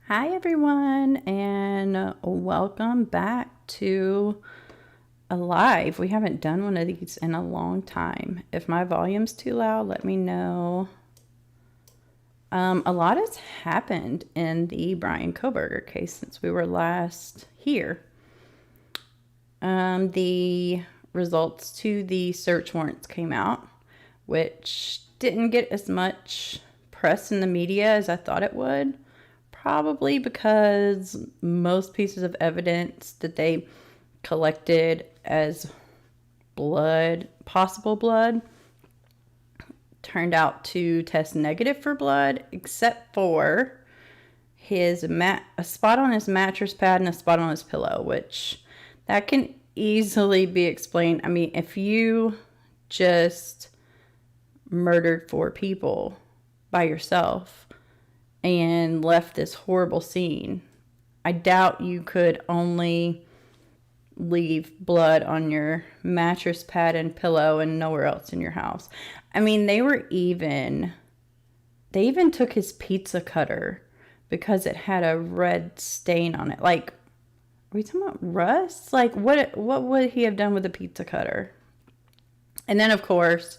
Hi everyone, and welcome back to Alive. We haven't done one of these in a long time. If my volume's too loud, let me know. A lot has happened in the Bryan Kohberger case since we were last here. The results to the search warrants came out, which didn't get as much press in the media as I thought it would. Probably because most pieces of evidence that they collected as blood, possible blood, turned out to test negative for blood, except for a spot on his mattress pad and a spot on his pillow, which that can easily be explained. I mean, if you just murdered 4 people by yourself and left this horrible scene, I doubt you could only leave blood on your mattress pad and pillow and nowhere else in your house. I mean, they even took his pizza cutter because it had a red stain on it. Like, are we talking about rust? Like, what would he have done with a pizza cutter? And then, of course,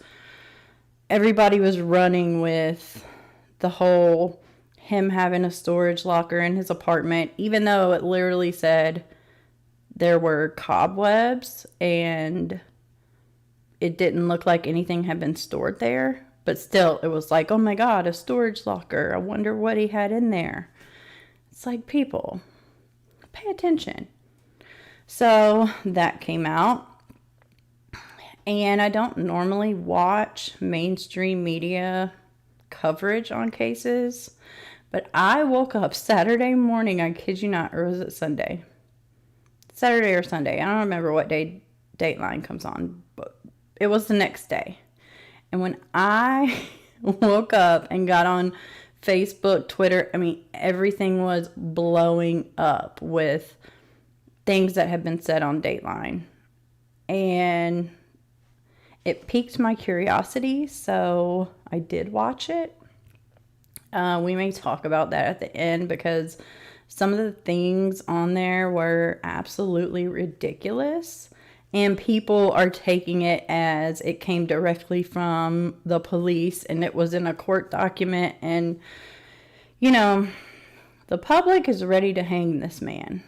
everybody was running with the whole him having a storage locker in his apartment, even though it literally said there were cobwebs and it didn't look like anything had been stored there. But still, it was like, oh my God, a storage locker. I wonder what he had in there. It's like, people, pay attention. So that came out. And I don't normally watch mainstream media coverage on cases, but I woke up Saturday morning, I kid you not, or was it Sunday? Saturday or Sunday. I don't remember what day Dateline comes on, but it was the next day. And when I woke up and got on Facebook, Twitter, I mean, everything was blowing up with things that had been said on Dateline. And it piqued my curiosity, so I did watch it. We may talk about that at the end because some of the things on there were absolutely ridiculous, and people are taking it as it came directly from the police and it was in a court document. And, you know, the public is ready to hang this man.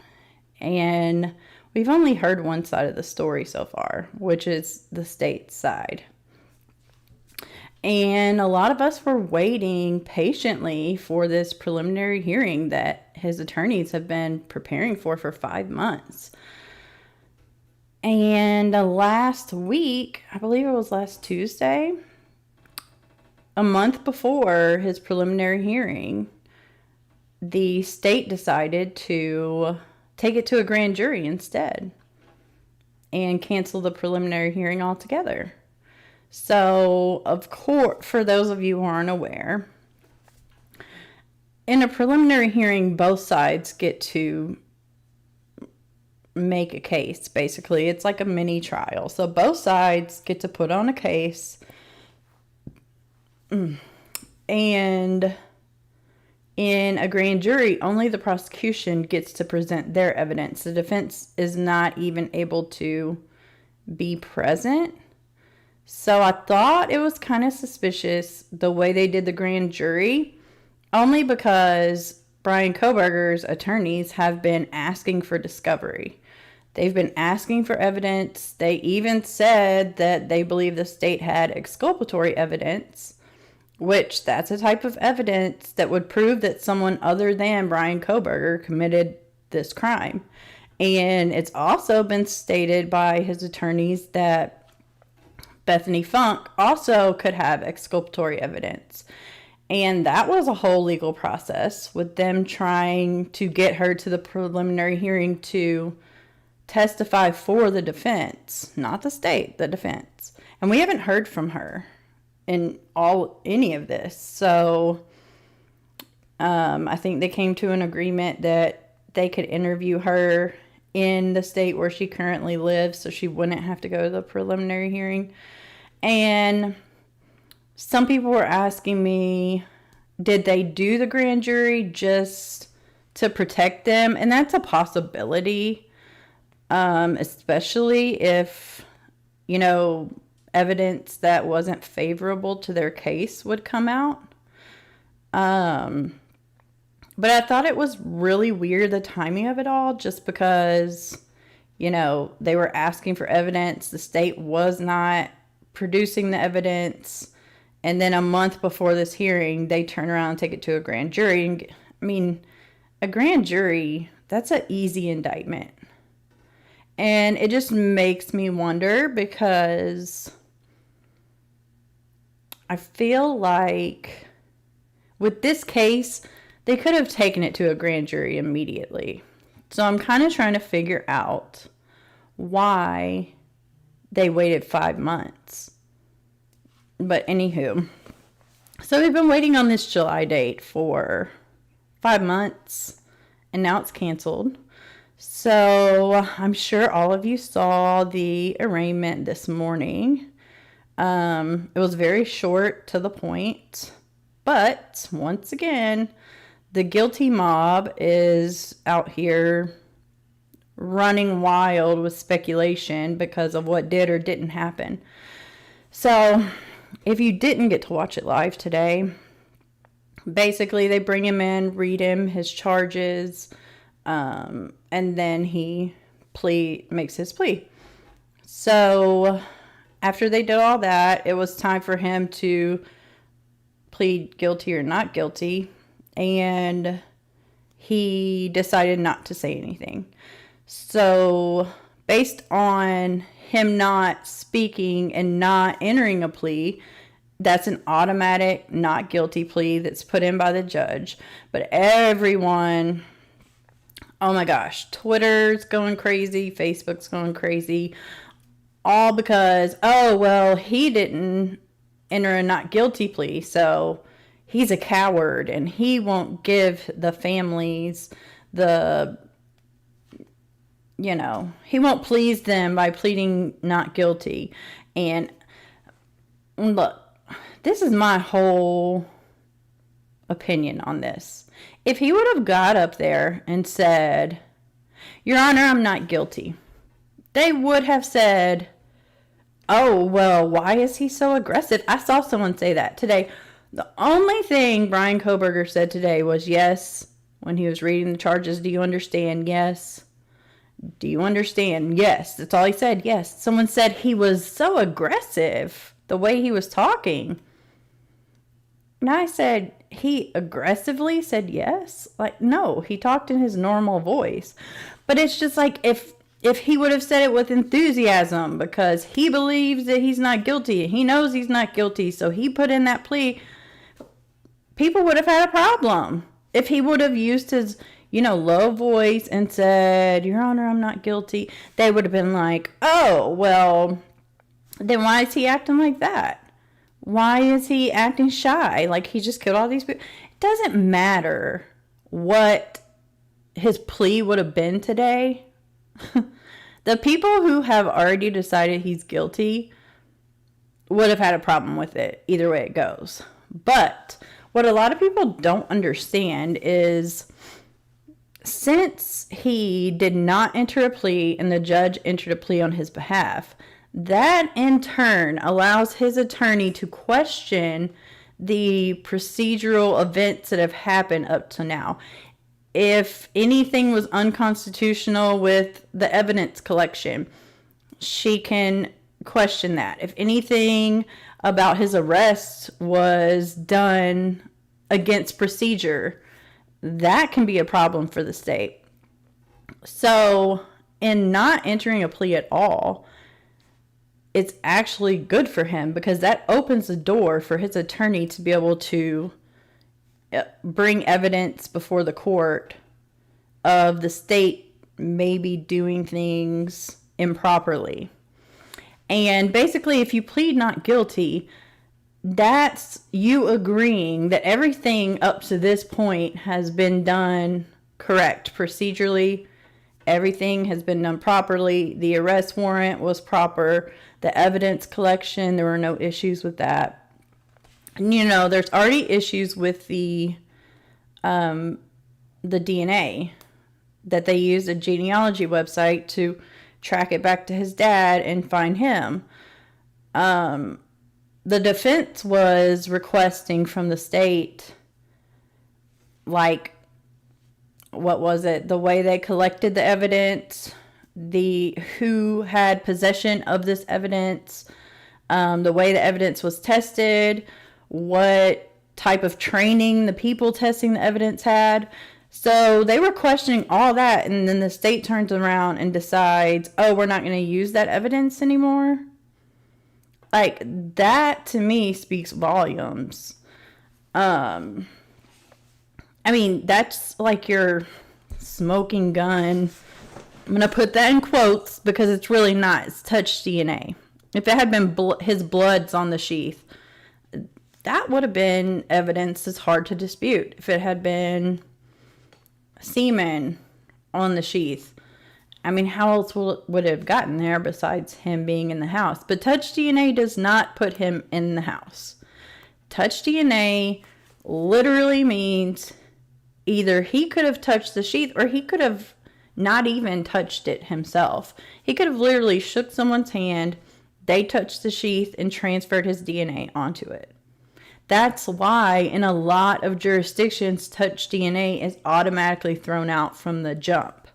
And we've only heard one side of the story so far, which is the state's side. And a lot of us were waiting patiently for this preliminary hearing that his attorneys have been preparing for 5 months. And last week, I believe it was last Tuesday, a month before his preliminary hearing, the state decided to take it to a grand jury instead and cancel the preliminary hearing altogether. So, of course, for those of you who aren't aware, in a preliminary hearing, both sides get to make a case, basically. It's like a mini trial. So both sides get to put on a case. And in a grand jury, only the prosecution gets to present their evidence. The defense is not even able to be present. So I thought it was kind of suspicious the way they did the grand jury, only because Bryan Kohberger's attorneys have been asking for discovery. They've been asking for evidence. They even said that they believe the state had exculpatory evidence, which that's a type of evidence that would prove that someone other than Bryan Kohberger committed this crime. And it's also been stated by his attorneys that Bethany Funk also could have exculpatory evidence. And that was a whole legal process with them trying to get her to the preliminary hearing to testify for the defense, not the state, the defense. And we haven't heard from her in any of this. So I think they came to an agreement that they could interview her in the state where she currently lives so she wouldn't have to go to the preliminary hearing. And some people were asking me, did they do the grand jury just to protect them, and that's a possibility, especially if, evidence that wasn't favorable to their case would come out. But I thought it was really weird, the timing of it all, just because, they were asking for evidence. The state was not producing the evidence. And then a month before this hearing, they turn around and take it to a grand jury. And, a grand jury, that's an easy indictment. And it just makes me wonder, because I feel like with this case, they could have taken it to a grand jury immediately. So I'm kind of trying to figure out why they waited 5 months. But anywho, so we've been waiting on this July date for 5 months, and now it's canceled. So I'm sure all of you saw the arraignment this morning. It was very short, to the point, but once again, the guilty mob is out here running wild with speculation because of what did or didn't happen. So if you didn't get to watch it live today, basically they bring him in, read him his charges, and then he makes his plea. So after they did all that, it was time for him to plead guilty or not guilty, and he decided not to say anything. So based on him not speaking and not entering a plea, that's an automatic not guilty plea that's put in by the judge. But everyone, oh my gosh, Twitter's going crazy, Facebook's going crazy, all because, he didn't enter a not guilty plea, so he's a coward and he won't give the families he won't please them by pleading not guilty. And look, this is my whole opinion on this. If he would have got up there and said, "Your Honor, I'm not guilty," they would have said, "Oh, well, why is he so aggressive?" I saw someone say that today. The only thing Bryan Kohberger said today was yes. When he was reading the charges, "Do you understand?" Yes. "Do you understand?" Yes. That's all he said. Yes. Someone said he was so aggressive, the way he was talking. And I said, he aggressively said yes? Like, no, he talked in his normal voice. But it's just like, if he would have said it with enthusiasm because he believes that he's not guilty, he knows he's not guilty, so he put in that plea, people would have had a problem. If he would have used his, low voice and said, "Your Honor, I'm not guilty," they would have been like, "Oh, well, then why is he acting like that? Why is he acting shy? Like he just killed all these people." It doesn't matter what his plea would have been today. The people who have already decided he's guilty would have had a problem with it, either way it goes. But what a lot of people don't understand is, since he did not enter a plea and the judge entered a plea on his behalf, that in turn allows his attorney to question the procedural events that have happened up to now. If anything was unconstitutional with the evidence collection, she can question that. If anything about his arrest was done against procedure, that can be a problem for the state. So in not entering a plea at all, it's actually good for him, because that opens the door for his attorney to be able to bring evidence before the court of the state maybe doing things improperly. And basically, if you plead not guilty, that's you agreeing that everything up to this point has been done correct procedurally. Everything has been done properly. The arrest warrant was proper. The evidence collection, there were no issues with that. And, there's already issues with the the DNA, that they used a genealogy website to track it back to his dad and find him. The defense was requesting from the state, like, what was it? The way they collected the evidence, who had possession of this evidence, the way the evidence was tested, what type of training the people testing the evidence had. So they were questioning all that, and then the state turns around and decides, oh, we're not going to use that evidence anymore. Like, that to me speaks volumes. I mean, that's like your smoking gun. I'm going to put that in quotes because it's really not. It's touch DNA. If it had been his blood's on the sheath, that would have been evidence that's hard to dispute. If it had been semen on the sheath, I mean, how else would it have gotten there besides him being in the house? But touch DNA does not put him in the house. Touch DNA literally means either he could have touched the sheath or he could have not even touched it himself. He could have literally shook someone's hand, they touched the sheath, and transferred his DNA onto it. That's why in a lot of jurisdictions, touch DNA is automatically thrown out from the jump.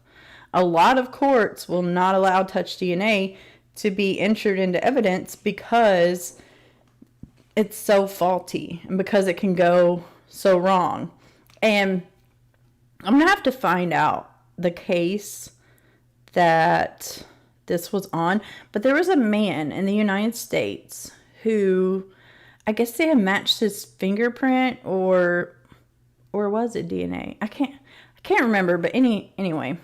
A lot of courts will not allow touch DNA to be entered into evidence because it's so faulty and because it can go so wrong. And I'm going to have to find out the case that this was on. But there was a man in the United States who, I guess they had matched his fingerprint or was it DNA? I can't remember, but anyway,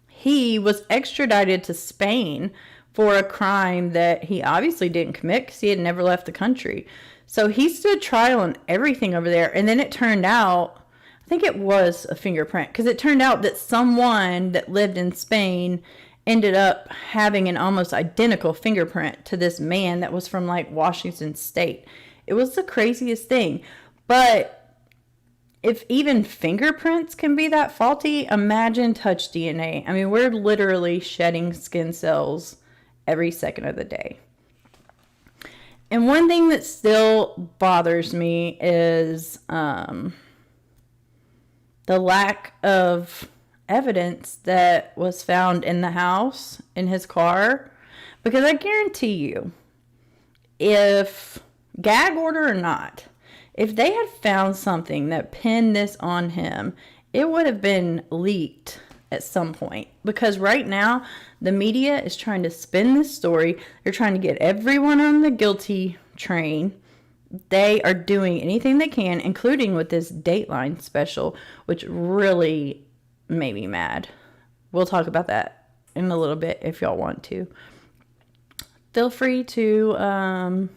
he was extradited to Spain for a crime that he obviously didn't commit because he had never left the country. So he stood trial and everything over there. And then it turned out, I think it was a fingerprint, because it turned out that someone that lived in Spain ended up having an almost identical fingerprint to this man that was from like Washington State. It was the craziest thing. But if even fingerprints can be that faulty, imagine touch DNA. I mean, we're literally shedding skin cells every second of the day. And one thing that still bothers me is the lack of evidence that was found in the house, in his car. Because I guarantee you, if gag order or not, if they had found something that pinned this on him, it would have been leaked at some point. Because right now, the media is trying to spin this story. They're trying to get everyone on the guilty train. They are doing anything they can, including with this Dateline special, which really made me mad. We'll talk about that in a little bit if y'all want to. Feel free to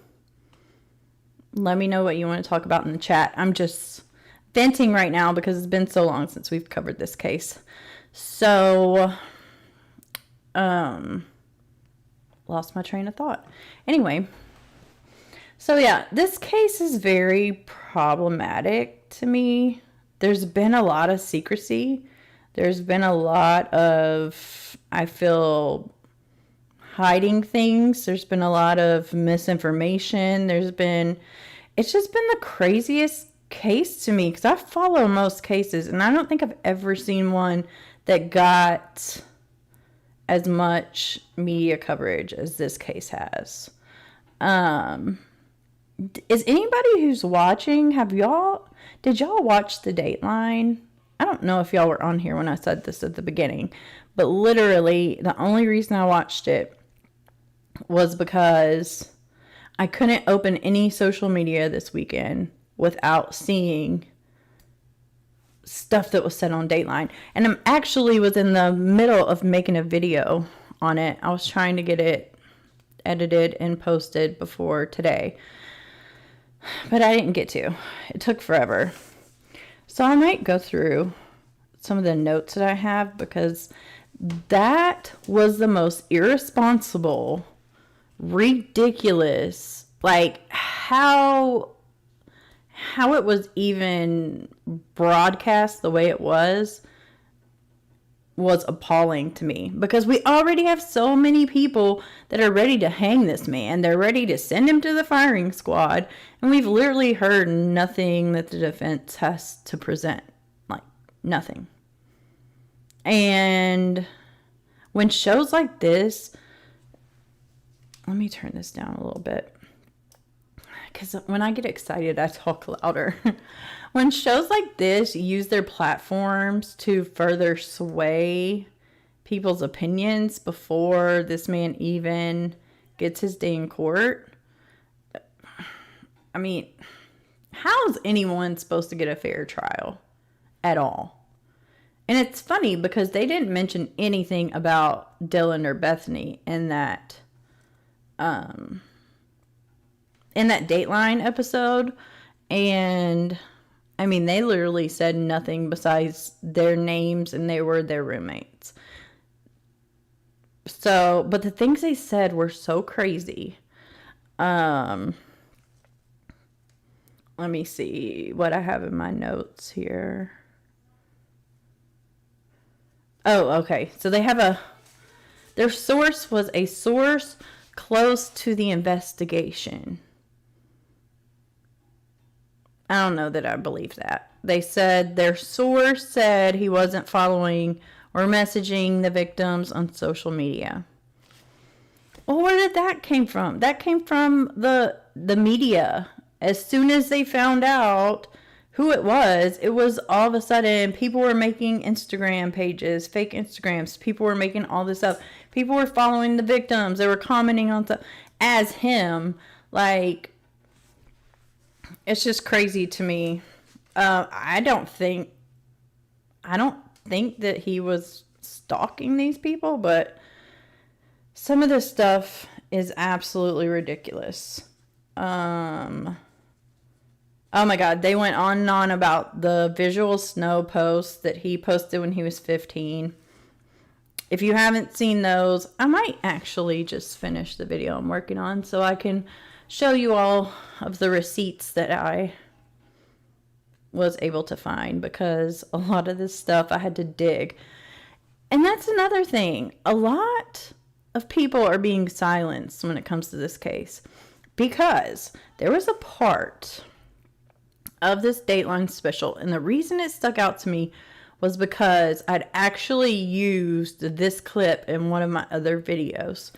let me know what you want to talk about in the chat. I'm just venting right now because it's been so long since we've covered this case. So, lost my train of thought. Anyway, so yeah, this case is very problematic to me. There's been a lot of secrecy. There's been a lot of, I feel, hiding things. There's been a lot of misinformation. It's just been the craziest case to me because I follow most cases and I don't think I've ever seen one that got as much media coverage as this case has. Is anybody who's watching, did y'all watch the Dateline? I don't know if y'all were on here when I said this at the beginning, but literally the only reason I watched it was because I couldn't open any social media this weekend without seeing stuff that was said on Dateline. And I actually was in the middle of making a video on it. I was trying to get it edited and posted before today, but I didn't get to. It took forever. So I might go through some of the notes that I have because that was the most irresponsible, ridiculous, like how it was even broadcast the way it was was appalling to me, because we already have so many people that are ready to hang this man. They're ready to send him to the firing squad, and we've literally heard nothing that the defense has to present. Like, nothing. And when shows like this, let me turn this down a little bit, because when I get excited, I talk louder. When shows like this use their platforms to further sway people's opinions before this man even gets his day in court, I mean, how is anyone supposed to get a fair trial at all? And it's funny because they didn't mention anything about Dylan or Bethany in that Dateline episode. And I mean, they literally said nothing besides their names, and they were their roommates. So, but the things they said were so crazy. Let me see what I have in my notes here. Oh, okay. So they have their source was a source close to the investigation. I don't know that I believe that. They said their source said he wasn't following or messaging the victims on social media. Well, where did that came from? That came from the media. As soon as they found out who it was all of a sudden people were making Instagram pages, fake Instagrams. People were making all this up. People were following the victims. They were commenting on stuff as him. Like, it's just crazy to me. I don't think that he was stalking these people, but some of this stuff is absolutely ridiculous. Oh my God, they went on and on about the visual snow posts that he posted when he was 15. If you haven't seen those, I might actually just finish the video I'm working on so I can show you all of the receipts that I was able to find, because a lot of this stuff I had to dig. And that's another thing. A lot of people are being silenced when it comes to this case, because there was a part of this Dateline special, and the reason it stuck out to me was because I'd actually used this clip in one of my other videos.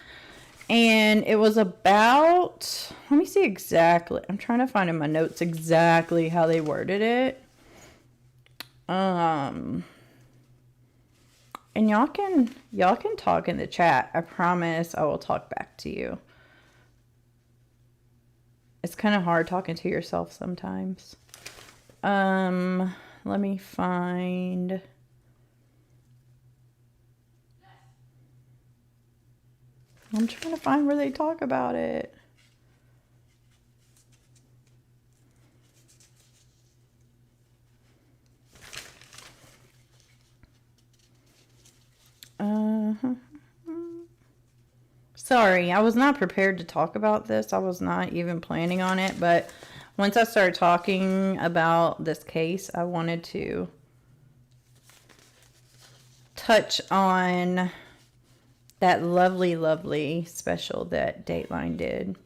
And it was about, let me see exactly. I'm trying to find in my notes exactly how they worded it. And y'all can talk in the chat. I promise I will talk back to you. It's kind of hard talking to yourself sometimes. Let me find. I'm trying to find where they talk about it. Sorry, I was not prepared to talk about this. I was not even planning on it, but once I started talking about this case, I wanted to touch on that lovely, lovely special that Dateline did.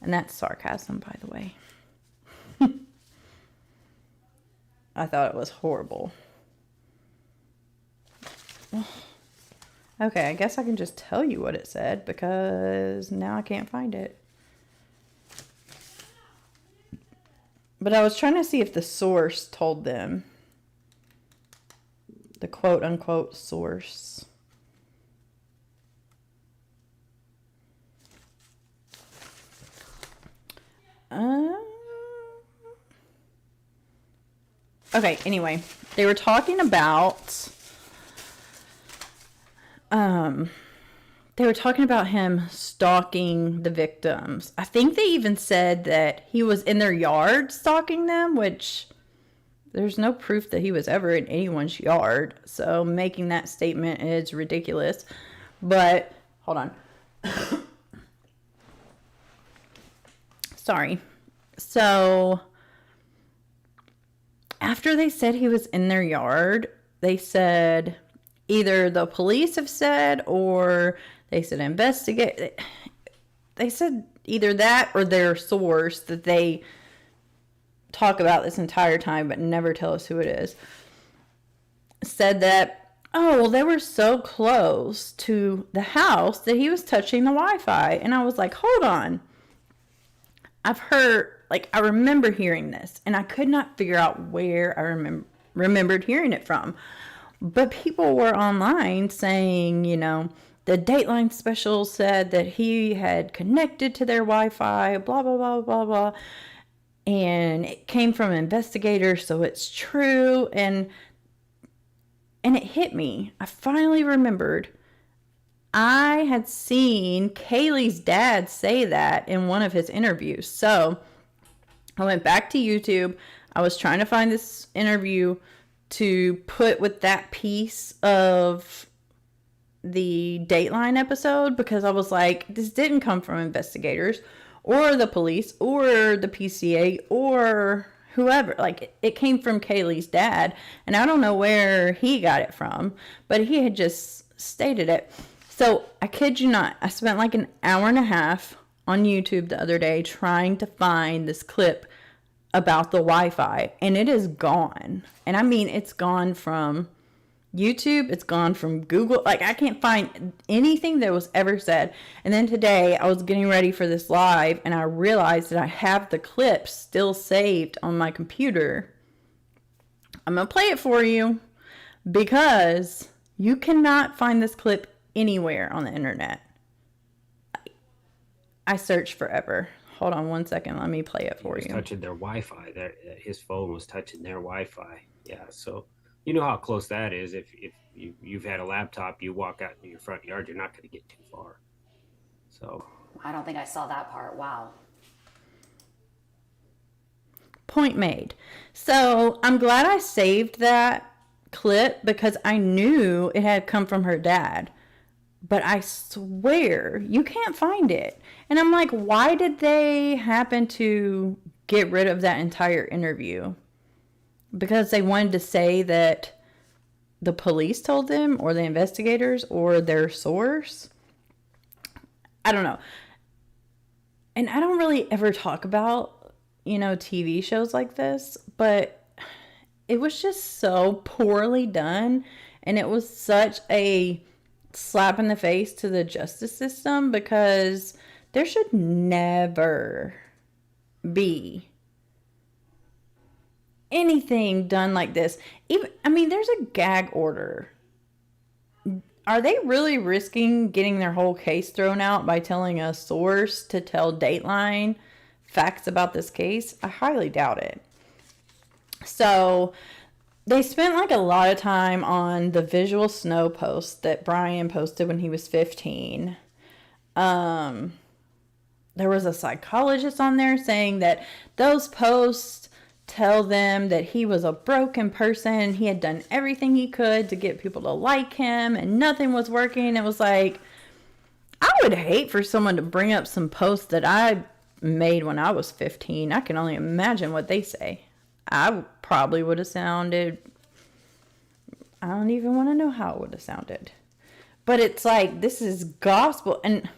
And that's sarcasm, by the way. I thought it was horrible. Okay, I guess I can just tell you what it said, because now I can't find it. But I was trying to see if the source told them. The quote-unquote source. Okay, anyway, they were talking about him stalking the victims. I think they even said that he was in their yard stalking them, which there's no proof that he was ever in anyone's yard. So making that statement is ridiculous. But hold on. Sorry. So after they said he was in their yard, they said either the police have said or they said investigate. They said either that or their source that they talk about this entire time but never tell us who it is, said that, oh, well, they were so close to the house that he was touching the Wi-Fi. And I was like, hold on. I've heard, like, I remember hearing this, and I could not figure out where I remembered hearing it from. But people were online saying, you know, the Dateline special said that he had connected to their Wi-Fi, blah, blah, blah, blah, blah. And it came from investigators, so it's true. And it hit me. I finally remembered. I had seen Kaylee's dad say that in one of his interviews. So I went back to YouTube. I was trying to find this interview to put with that piece of the Dateline episode, because I was like, this didn't come from investigators or the police or the PCA or whoever. Like, it came from Kaylee's dad, and I don't know where he got it from, but he had just stated it. So I kid you not, I spent like an hour and a half on YouTube the other day trying to find this clip about the Wi-Fi, and it is gone. And I mean, it's gone from YouTube, it's gone from Google. Like, I can't find anything that was ever said. And then today I was getting ready for this live, and I realized that I have the clips still saved on my computer. I'm gonna play it for you because you cannot find this clip anywhere on the internet. I searched forever. Hold on one second. Let me play it for you. He was touching their Wi-Fi. His phone was touching their Wi-Fi. Yeah, so you know how close that is. If you've had a laptop, you walk out in your front yard, you're not going to get too far. So I don't think I saw that part. Wow. Point made. So I'm glad I saved that clip because I knew it had come from her dad. But I swear you can't find it. And I'm like, why did they happen to get rid of that entire interview? Because they wanted to say that the police told them, or the investigators, or their source? I don't know. And I don't really ever talk about, you know, TV shows like this, but it was just so poorly done. And it was such a slap in the face to the justice system, because there should never be anything done like this. Even, I mean, there's a gag order. Are they really risking getting their whole case thrown out by telling a source to tell Dateline facts about this case? I highly doubt it. So they spent like a lot of time on the visual snow post that Bryan posted when he was 15. There was a psychologist on there saying that those posts tell them that he was a broken person. He had done everything he could to get people to like him, and nothing was working. It was like, I would hate for someone to bring up some posts that I made when I was 15. I can only imagine what they say. I probably would have sounded, I don't even want to know how it would have sounded. But it's like, this is gospel. And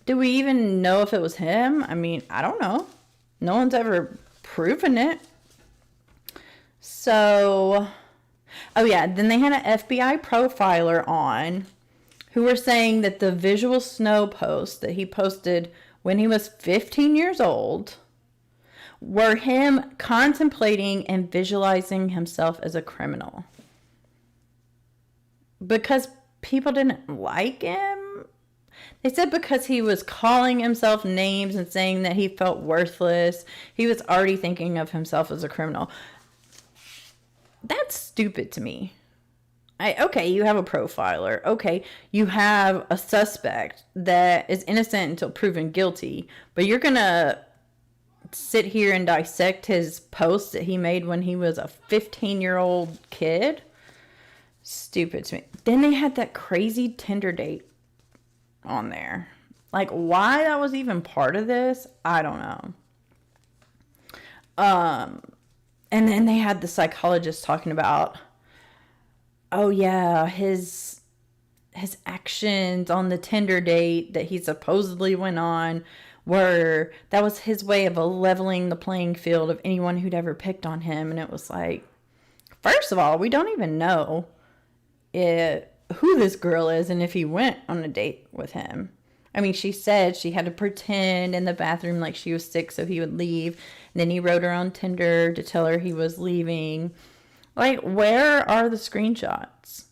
do we even know if it was him? I mean, I don't know. No one's ever proven it. So, oh yeah, then they had an FBI profiler on who were saying that the visual snow posts that he posted when he was 15 years old were him contemplating and visualizing himself as a criminal. Because people didn't like him. They said because he was calling himself names and saying that he felt worthless, he was already thinking of himself as a criminal. That's stupid to me. Okay, you have a profiler. Okay, you have a suspect that is innocent until proven guilty. But you're going to sit here and dissect his posts that he made when he was a 15-year-old kid? Stupid to me. Then they had that crazy Tinder date on there. Like, why that was even part of this, I don't know. And then they had the psychologist talking about oh yeah, his actions on the Tinder date that he supposedly went on that was his way of leveling the playing field of anyone who'd ever picked on him. And it was like, first of all, we don't even know who this girl is and if he went on a date with him. I mean, she said she had to pretend in the bathroom like she was sick so he would leave. And then he wrote her on Tinder to tell her he was leaving. Like, where are the screenshots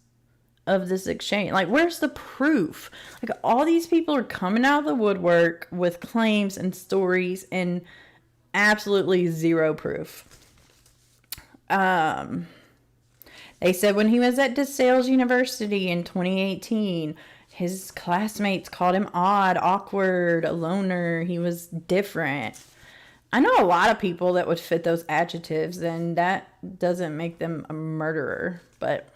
of this exchange? Like, where's the proof? Like, all these people are coming out of the woodwork with claims and stories and absolutely zero proof. They said when he was at DeSales University in 2018, his classmates called him odd, awkward, a loner. He was different. I know a lot of people that would fit those adjectives, and that doesn't make them a murderer, but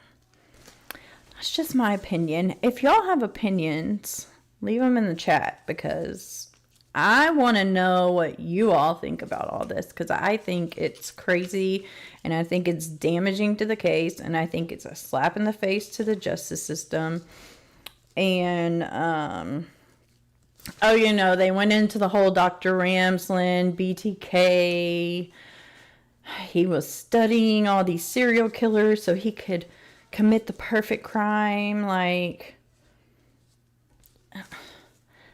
that's just my opinion. If y'all have opinions, leave them in the chat, because I want to know what you all think about all this, because I think it's crazy, and I think it's damaging to the case, and I think it's a slap in the face to the justice system. And, they went into the whole Dr. Ramsland, BTK. He was studying all these serial killers so he could commit the perfect crime. Like,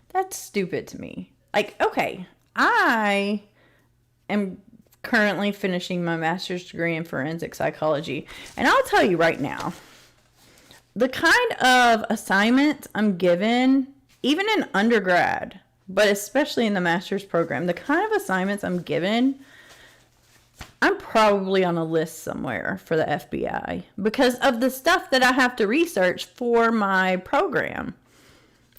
that's stupid to me. Like, okay, I am currently finishing my master's degree in forensic psychology. And I'll tell you right now, the kind of assignments I'm given, even in undergrad, but especially in the master's program, the kind of assignments I'm given, I'm probably on a list somewhere for the FBI because of the stuff that I have to research for my program.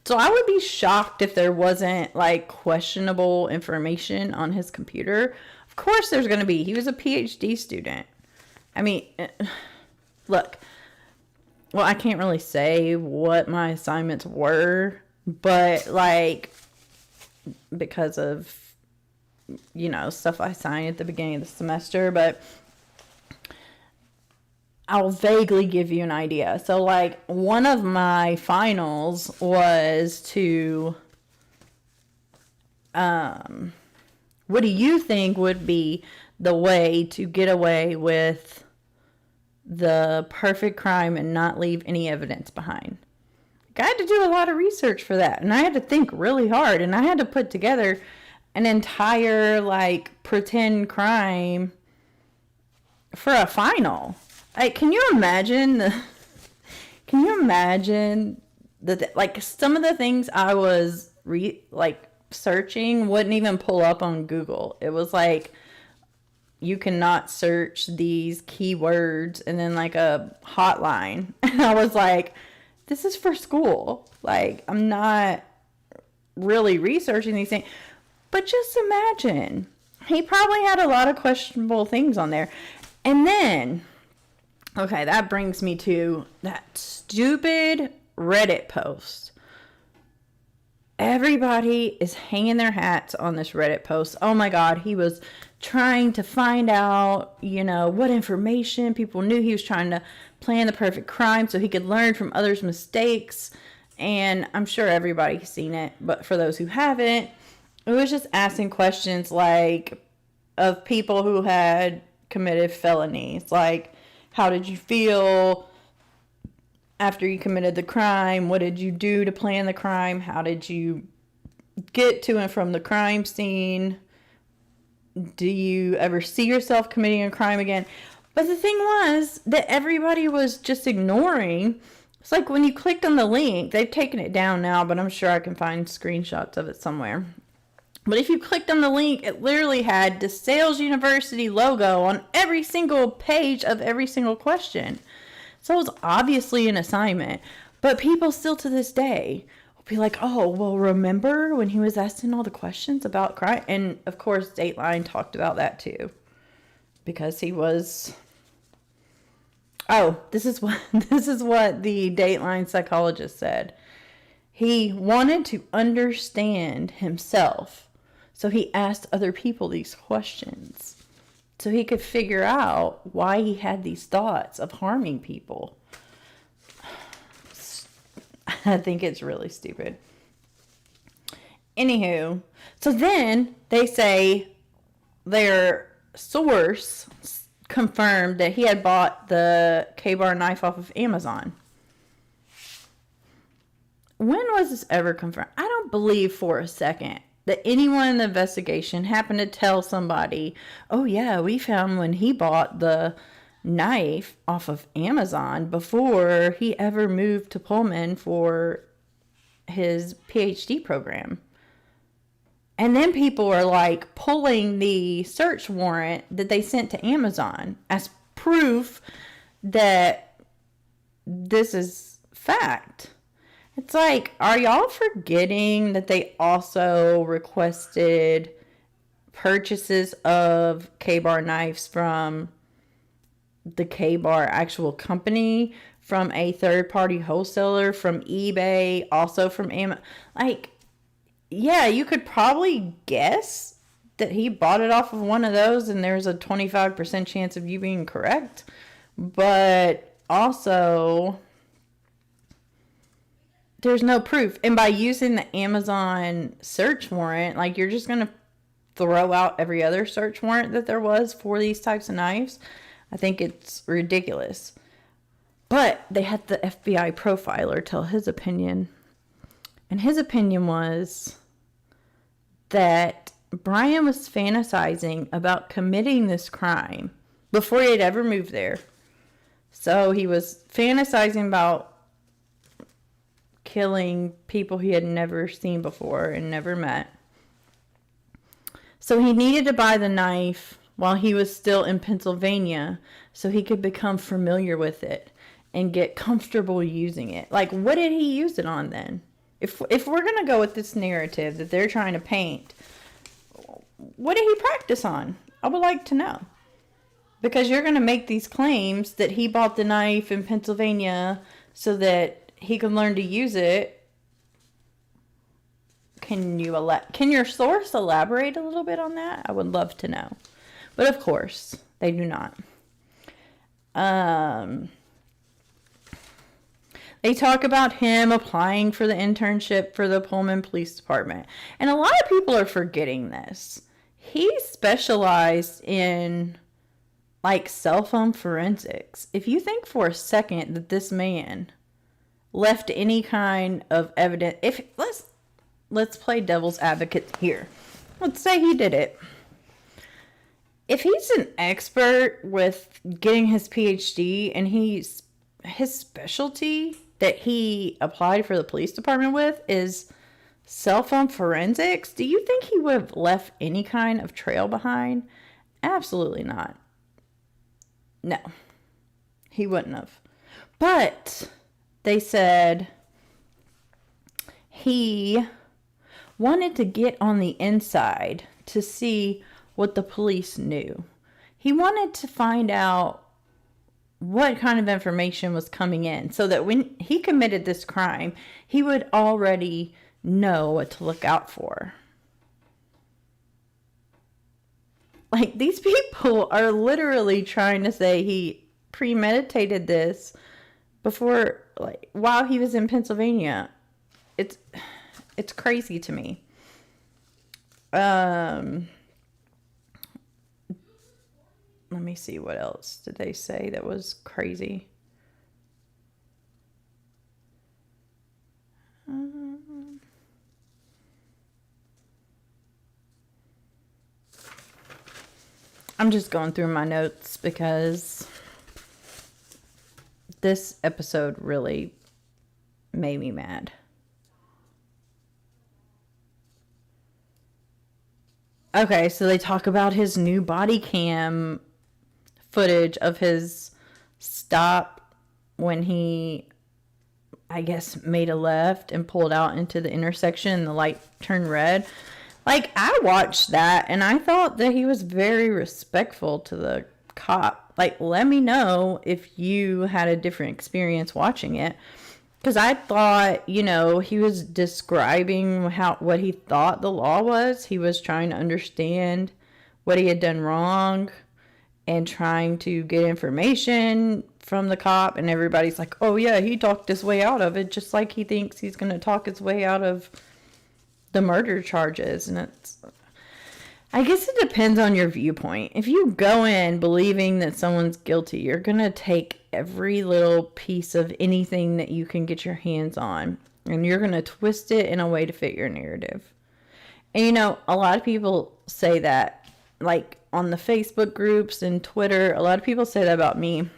So I would be shocked if there wasn't like questionable information on his computer. Of course there's going to be. He was a PhD student. I mean, look. Well, I can't really say what my assignments were, but like, because of, stuff I signed at the beginning of the semester, but I'll vaguely give you an idea. So like, one of my finals was to, what do you think would be the way to get away with the perfect crime and not leave any evidence behind? I had to do a lot of research for that, and I had to think really hard, and I had to put together an entire like pretend crime for a final. Like, can you imagine that like some of the things I was searching wouldn't even pull up on Google. It was like, you cannot search these keywords, and then like a hotline. And I was like, this is for school. Like, I'm not really researching these things. But just imagine, he probably had a lot of questionable things on there. And then, okay, that brings me to that stupid Reddit post. Everybody is hanging their hats on this Reddit post. Oh my God, he was trying to find out, what information people knew. He was trying to plan the perfect crime so he could learn from others' mistakes. And I'm sure everybody's seen it, but for those who haven't, it was just asking questions like of people who had committed felonies. Like, how did you feel after you committed the crime? What did you do to plan the crime? How did you get to and from the crime scene? Do you ever see yourself committing a crime again? But the thing was that everybody was just ignoring. It's like when you clicked on the link, they've taken it down now, but I'm sure I can find screenshots of it somewhere. But if you clicked on the link, it literally had DeSales University logo on every single page of every single question. So it was obviously an assignment. But people still to this day will be like, oh, well, remember when he was asking all the questions about crime? And of course, Dateline talked about that too. Because he was... Oh, this is what the Dateline psychologist said. He wanted to understand himself. So he asked other people these questions. So he could figure out why he had these thoughts of harming people. I think it's really stupid. Anywho, so then they say their source confirmed that he had bought the K-bar knife off of Amazon. When was this ever confirmed? I don't believe for a second that anyone in the investigation happened to tell somebody, oh yeah, we found when he bought the knife off of Amazon before he ever moved to Pullman for his PhD program. And then people are like pulling the search warrant that they sent to Amazon as proof that this is fact. It's like, are y'all forgetting that they also requested purchases of K-bar knives from the K-bar actual company, from a third-party wholesaler, from eBay, also from Amazon? Like, yeah, you could probably guess that he bought it off of one of those and there's a 25% chance of you being correct. But also, there's no proof. And by using the Amazon search warrant, like, you're just going to throw out every other search warrant that there was for these types of knives. I think it's ridiculous. But they had the FBI profiler tell his opinion. And his opinion was that Bryan was fantasizing about committing this crime before he had ever moved there. So he was fantasizing about killing people he had never seen before and never met. So he needed to buy the knife while he was still in Pennsylvania so he could become familiar with it and get comfortable using it. Like, what did he use it on then? If we're going to go with this narrative that they're trying to paint, what did he practice on? I would like to know. Because you're going to make these claims that he bought the knife in Pennsylvania so that he could learn to use it. Can your source elaborate a little bit on that? I would love to know. But of course, they do not. They talk about him applying for the internship for the Pullman Police Department. And a lot of people are forgetting this. He specialized in, like, cell phone forensics. If you think for a second that this man left any kind of evidence, let's play devil's advocate here. Let's say he did it. If he's an expert with getting his PhD and his specialty that he applied for the police department with is cell phone forensics, do you think he would have left any kind of trail behind? Absolutely not. No, he wouldn't have. But they said he wanted to get on the inside to see what the police knew. He wanted to find out what kind of information was coming in so that when he committed this crime, he would already know what to look out for. Like, these people are literally trying to say he premeditated this before, like, while he was in Pennsylvania. It's crazy to me. Let me see, what else did they say that was crazy? I'm just going through my notes because this episode really made me mad. Okay, so they talk about his new body cam footage of his stop when he, I guess, made a left and pulled out into the intersection and the light turned red. Like, I watched that and I thought that he was very respectful to the cop. Like, let me know if you had a different experience watching it. Because I thought, he was describing what he thought the law was. He was trying to understand what he had done wrong and trying to get information from the cop, and everybody's like, oh yeah, he talked his way out of it, just like he thinks he's going to talk his way out of the murder charges. And I guess it depends on your viewpoint. If you go in believing that someone's guilty, you're going to take every little piece of anything that you can get your hands on, and you're going to twist it in a way to fit your narrative. And, you know, a lot of people say that, like, on the Facebook groups and Twitter, a lot of people say that about me.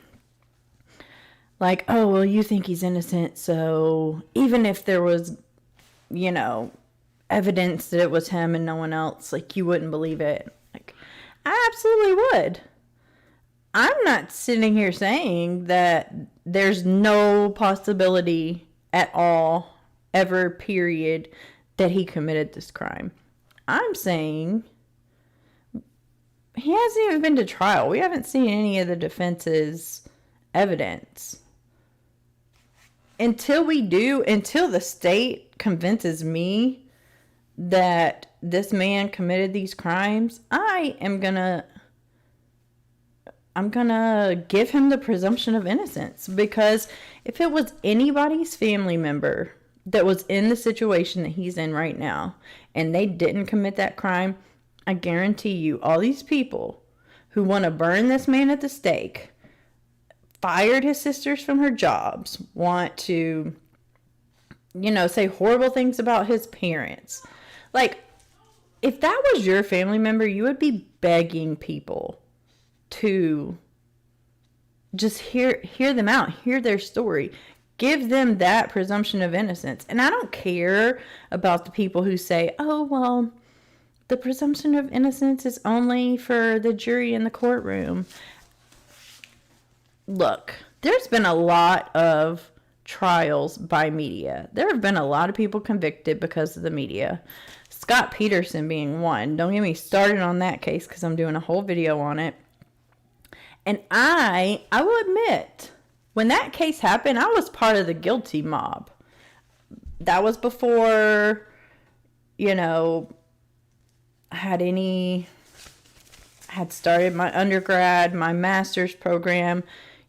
Like, oh, well, you think he's innocent, so even if there was, you know, evidence that it was him and no one else, like, you wouldn't believe it. Like, I absolutely would. I'm not sitting here saying that there's no possibility at all, ever, period, that he committed this crime. I'm saying he hasn't even been to trial. We haven't seen any of the defense's evidence. Until the state convinces me that this man committed these crimes, I'm gonna give him the presumption of innocence. Because if it was anybody's family member that was in the situation that he's in right now, and they didn't commit that crime, I guarantee you, all these people who want to burn this man at the stake, fired his sisters from her jobs, want to, you know, say horrible things about his parents. Like, if that was your family member, you would be begging people to just hear them out, hear their story. Give them that presumption of innocence. And I don't care about the people who say, oh, well, the presumption of innocence is only for the jury in the courtroom. Look, there's been a lot of trials by media. There have been a lot of people convicted because of the media. Scott Peterson being one. Don't get me started on that case because I'm doing a whole video on it. And I will admit, when that case happened, I was part of the guilty mob. That was before, you know, I had started my undergrad, my master's program.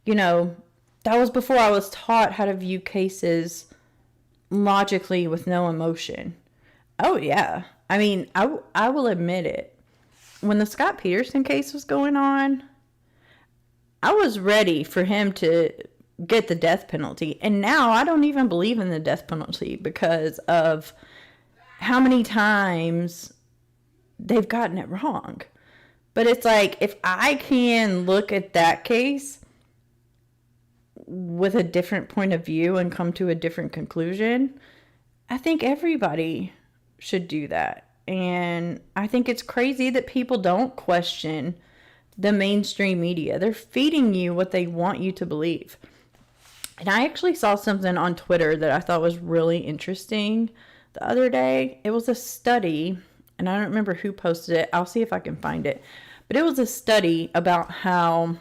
You know, that was before I was taught how to view cases logically with no emotion. Oh, yeah. I mean, I will admit it. When the Scott Peterson case was going on, I was ready for him to get the death penalty. And now I don't even believe in the death penalty because of how many times they've gotten it wrong. But it's like, if I can look at that case with a different point of view and come to a different conclusion, I think everybody should do that. And I think it's crazy that people don't question the mainstream media. They're feeding you what they want you to believe. And I actually saw something on Twitter that I thought was really interesting the other day. It was a study, and I don't remember who posted it. I'll see if I can find it. But it was a study about how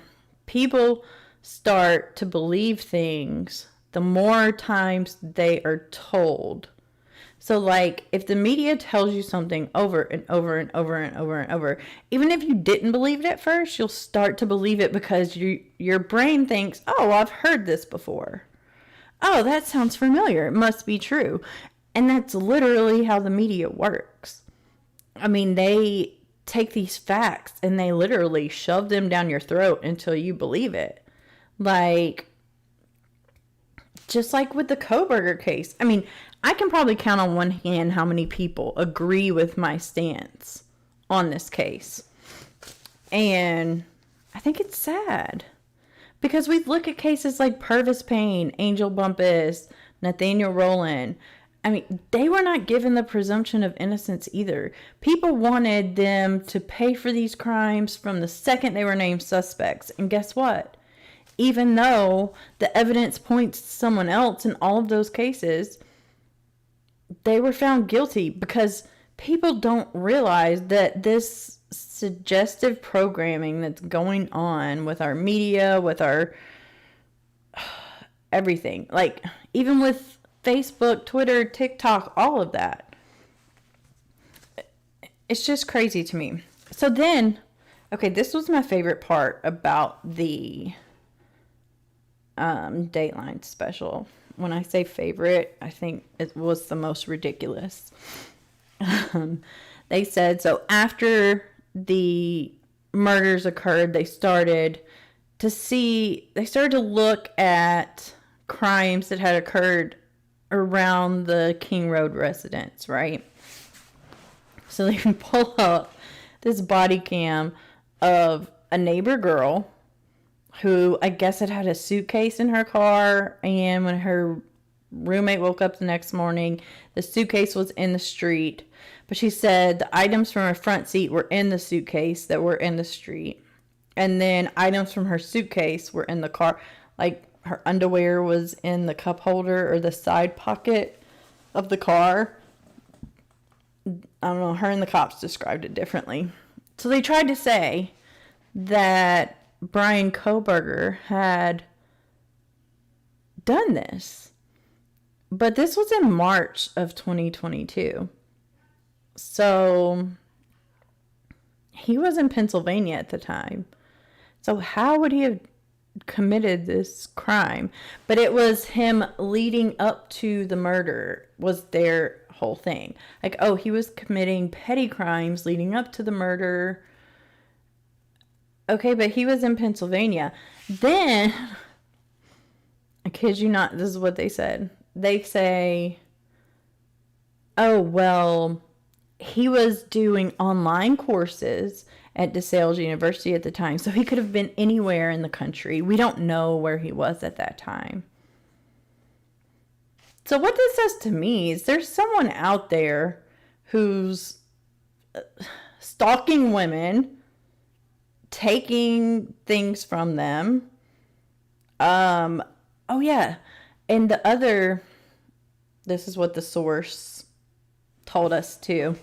people start to believe things the more times they are told. So, like, if the media tells you something over and over and over and over and over, even if you didn't believe it at first, you'll start to believe it because your brain thinks, oh, I've heard this before. Oh, that sounds familiar. It must be true. And that's literally how the media works. I mean, they take these facts and they literally shove them down your throat until you believe it. Like, just like with the Kohburger case. I mean, I can probably count on one hand how many people agree with my stance on this case. And I think it's sad. Because we look at cases like Pervis Payne, Angel Bumpass, Nathaniel Rowland. I mean, they were not given the presumption of innocence either. People wanted them to pay for these crimes from the second they were named suspects. And guess what? Even though the evidence points to someone else in all of those cases, they were found guilty because people don't realize that this suggestive programming that's going on with our media, with our everything, like even with Facebook, Twitter, TikTok, all of that, it's just crazy to me. So then, okay, this was my favorite part about the Dateline special. When I say favorite, I think it was the most ridiculous. They said, so after the murders occurred, they started to look at crimes that had occurred around the King Road residence, right? So they can pull up this body cam of a neighbor girl who I guess had a suitcase in her car, and when her roommate woke up the next morning, the suitcase was in the street. But she said the items from her front seat were in the suitcase that were in the street. And then items from her suitcase were in the car. Like her underwear was in the cup holder or the side pocket of the car. I don't know, her and the cops described it differently. So they tried to say that Bryan Kohberger had done this. But this was in March of 2022. So he was in Pennsylvania at the time. So how would he have committed this crime? But it was him leading up to the murder was their whole thing. Like, oh, he was committing petty crimes leading up to the murder. Okay, but he was in Pennsylvania. Then, I kid you not, this is what they said. They say, oh, well, he was doing online courses at DeSales University at the time, so he could have been anywhere in the country. We don't know where he was at that time. So what this says to me is there's someone out there who's stalking women, taking things from them. Oh yeah. And the other, this is what the source told us too.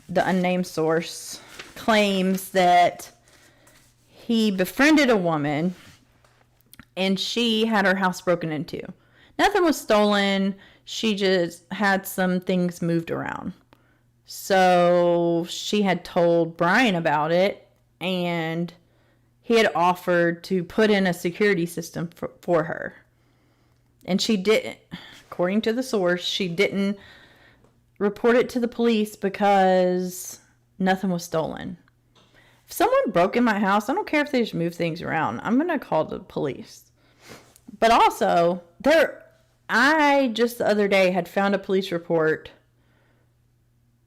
The unnamed source claims that he befriended a woman and she had her house broken into. Nothing was stolen. She just had some things moved around. So she had told Bryan about it, and he had offered to put in a security system for her. And she didn't, according to the source, she didn't report it to the police because nothing was stolen. If someone broke in my house, I don't care if they just move things around. I'm going to call the police. But also, I just the other day had found a police report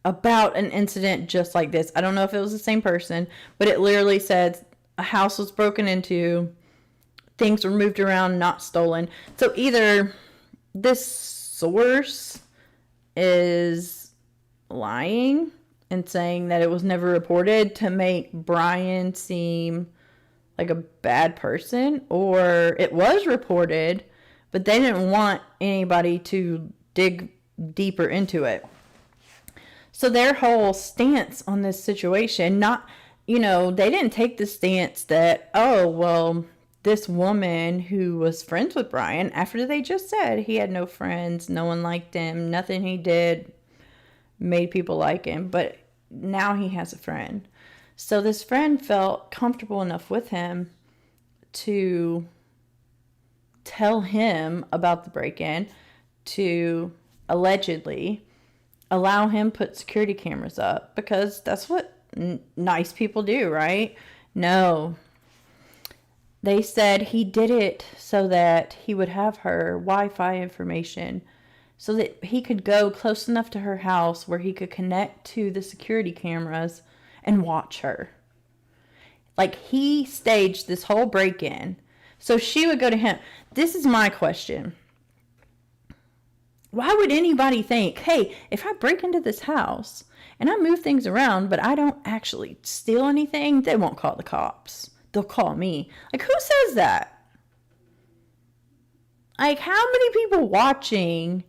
about an incident just like this. I don't know if it was the same person, but it literally said a house was broken into, things were moved around, not stolen. So either this source is lying and saying that it was never reported to make Bryan seem like a bad person, or it was reported, but they didn't want anybody to dig deeper into it. So their whole stance on this situation, they didn't take the stance that, oh, well, this woman who was friends with Bryan, after they just said he had no friends, no one liked him, nothing he did made people like him, but now he has a friend. So this friend felt comfortable enough with him to tell him about the break-in, to allegedly allow him put security cameras up, because that's what nice people do, right? No. They said he did it so that he would have her Wi-Fi information so that he could go close enough to her house where he could connect to the security cameras and watch her. Like, he staged this whole break-in so she would go to him. This is my question. Why would anybody think, hey, if I break into this house and I move things around, but I don't actually steal anything, they won't call the cops. They'll call me. Like, who says that? Like, how many people watching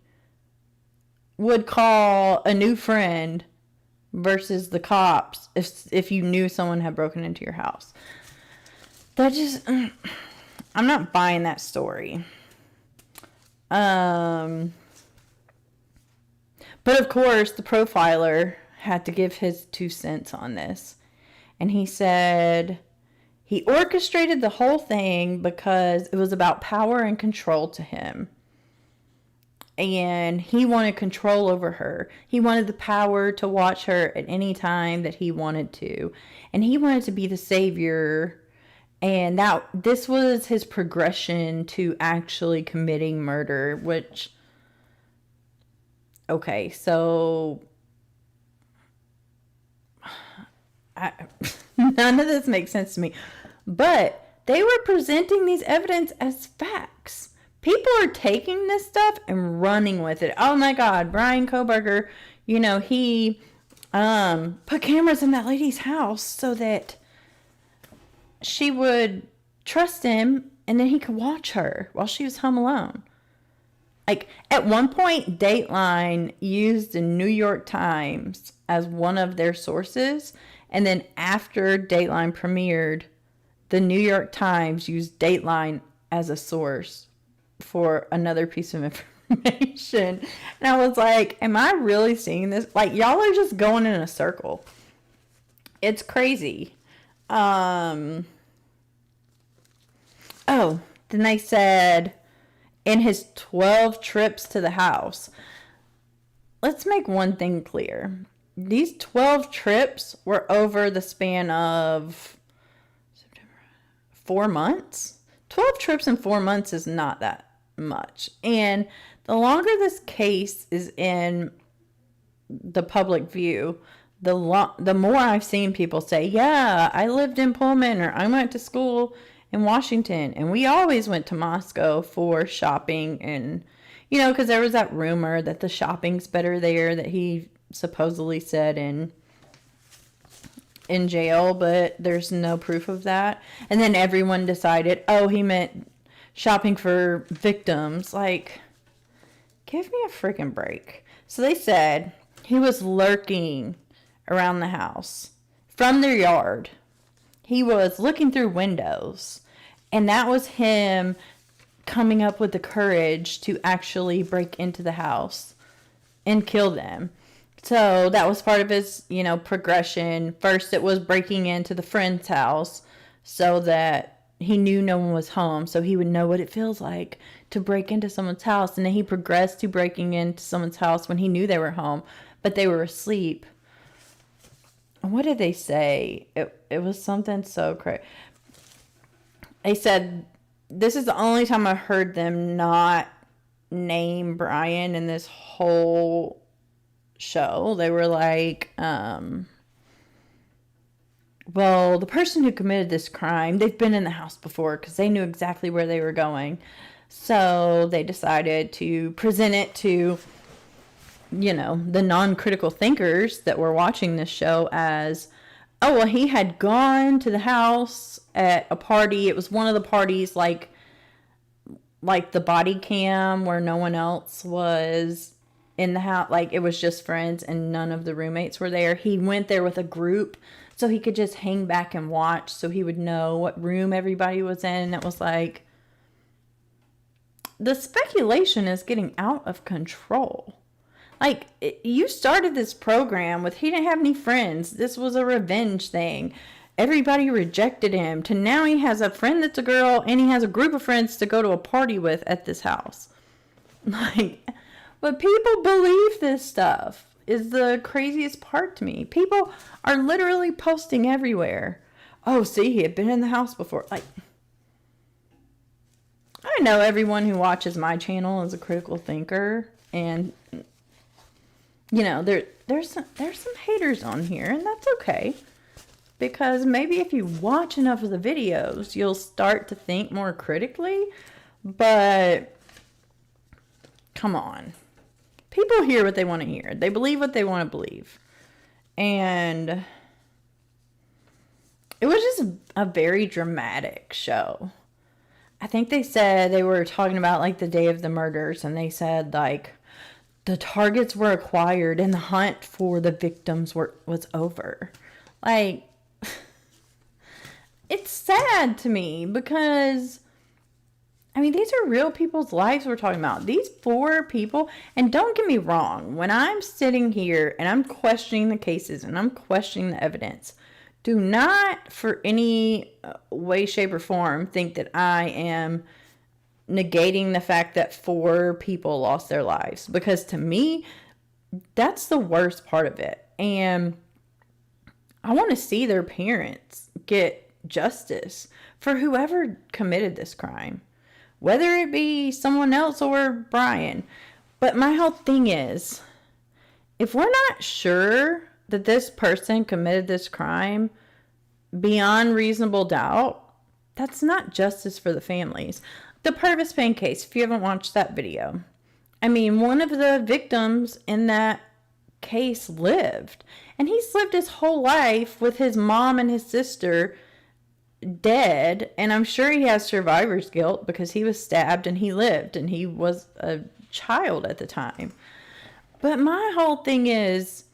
would call a new friend versus the cops if you knew someone had broken into your house? That just, I'm not buying that story. But of course, the profiler had to give his 2 cents on this. And he said He orchestrated the whole thing because it was about power and control to him. And he wanted control over her. He wanted the power to watch her at any time that he wanted to. And he wanted to be the savior. And this was his progression to actually committing murder, which... Okay, so... none of this makes sense to me. But they were presenting these evidence as facts. People are taking this stuff and running with it. Oh my God, Bryan Kohberger, he put cameras in that lady's house so that she would trust him and then he could watch her while she was home alone. Like, at one point, Dateline used the New York Times as one of their sources. And then after Dateline premiered, the New York Times used Dateline as a source for another piece of information. And I was like, am I really seeing this? Like, y'all are just going in a circle. It's crazy. Oh, then they said in his 12 trips to the house. Let's make one thing clear. These 12 trips were over the span of 4 months. 12 trips in 4 months is not that much. And the longer this case is in the public view, the more I've seen people say, yeah, I lived in Pullman, or I went to school in Washington, and we always went to Moscow for shopping. And, because there was that rumor that the shopping's better there, that he supposedly said in jail, but there's no proof of that. And then everyone decided, oh, he meant shopping for victims. Like, give me a freaking break. So they said he was lurking around the house from their yard. He was looking through windows, and that was him coming up with the courage to actually break into the house and kill them. So that was part of his, progression. First, it was breaking into the friend's house so that he knew no one was home, so he would know what it feels like to break into someone's house. And then he progressed to breaking into someone's house when he knew they were home, but they were asleep. What did they say? It was something so crazy. They said, this is the only time I heard them not name Bryan in this whole show. They were like, well, the person who committed this crime, they've been in the house before because they knew exactly where they were going. So they decided to present it to, the non-critical thinkers that were watching this show as, oh, well, he had gone to the house at a party. It was one of the parties like the body cam where no one else was in the house. Like, it was just friends and none of the roommates were there. He went there with a group so he could just hang back and watch, so he would know what room everybody was in. And it was like, the speculation is getting out of control. Like, you started this program with he didn't have any friends. This was a revenge thing. Everybody rejected him. To now he has a friend that's a girl, and he has a group of friends to go to a party with at this house. Like, but people believe this stuff is the craziest part to me. People are literally posting everywhere. Oh, see, he had been in the house before. Like, I know everyone who watches my channel is a critical thinker, and there's some haters on here, and that's okay. Because maybe if you watch enough of the videos, you'll start to think more critically. But come on. People hear what they want to hear. They believe what they want to believe. And it was just a very dramatic show. I think they said they were talking about like the day of the murders, and they said like the targets were acquired and the hunt for the victims was over. Like, it's sad to me because, I mean, these are real people's lives we're talking about. These 4 people, and don't get me wrong, when I'm sitting here and I'm questioning the cases and I'm questioning the evidence, Do not for any way, shape, or form think that I am negating the fact that 4 people lost their lives, because to me, that's the worst part of it. And I want to see their parents get justice for whoever committed this crime, whether it be someone else or Bryan. But my whole thing is, if we're not sure that this person committed this crime beyond reasonable doubt, that's not justice for the families. The Pervis Payne case, if you haven't watched that video, I mean, one of the victims in that case lived. And he's lived his whole life with his mom and his sister dead. And I'm sure he has survivor's guilt because he was stabbed and he lived. And he was a child at the time. But my whole thing is,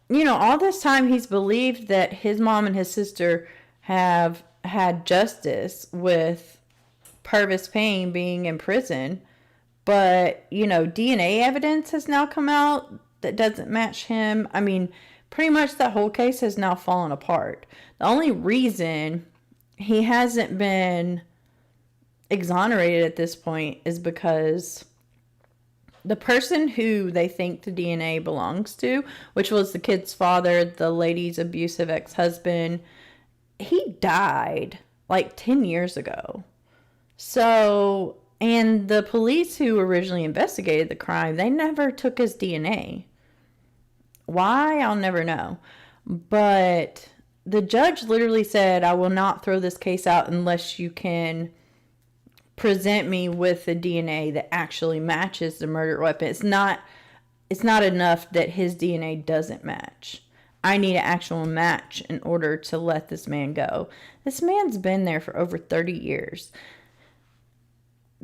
you know, all this time he's believed that his mom and his sister have had justice with Pervis Payne being in prison. But, you know, DNA evidence has now come out that doesn't match him. I mean, pretty much that whole case has now fallen apart. The only reason he hasn't been exonerated at this point is because the person who they think the DNA belongs to, which was the kid's father, the lady's abusive ex-husband, he died like 10 years ago. So, and the police who originally investigated the crime, they never took his DNA. Why? I'll never know. But the judge literally said, I will not throw this case out unless you can present me with the DNA that actually matches the murder weapon. It's not enough that his DNA doesn't match. I need an actual match in order to let this man go. This man's been there for over 30 years.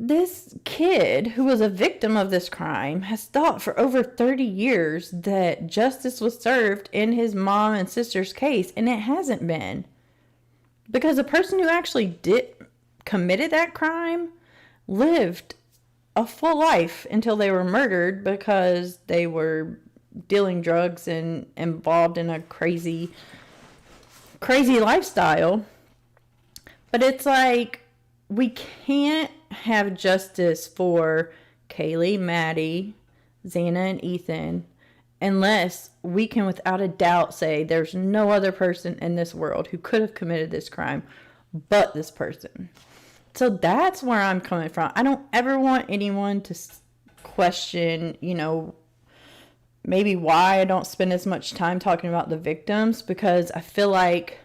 This kid who was a victim of this crime has thought for over 30 years that justice was served in his mom and sister's case, and it hasn't been. Because the person who actually committed that crime lived a full life until they were murdered because they were dealing drugs and involved in a crazy lifestyle. But it's like, we can't have justice for Kaylee, Maddie, Xana, and Ethan unless we can without a doubt say there's no other person in this world who could have committed this crime but this person. So that's where I'm coming from. I don't ever want anyone to question, you know, maybe why I don't spend as much time talking about the victims, because I feel like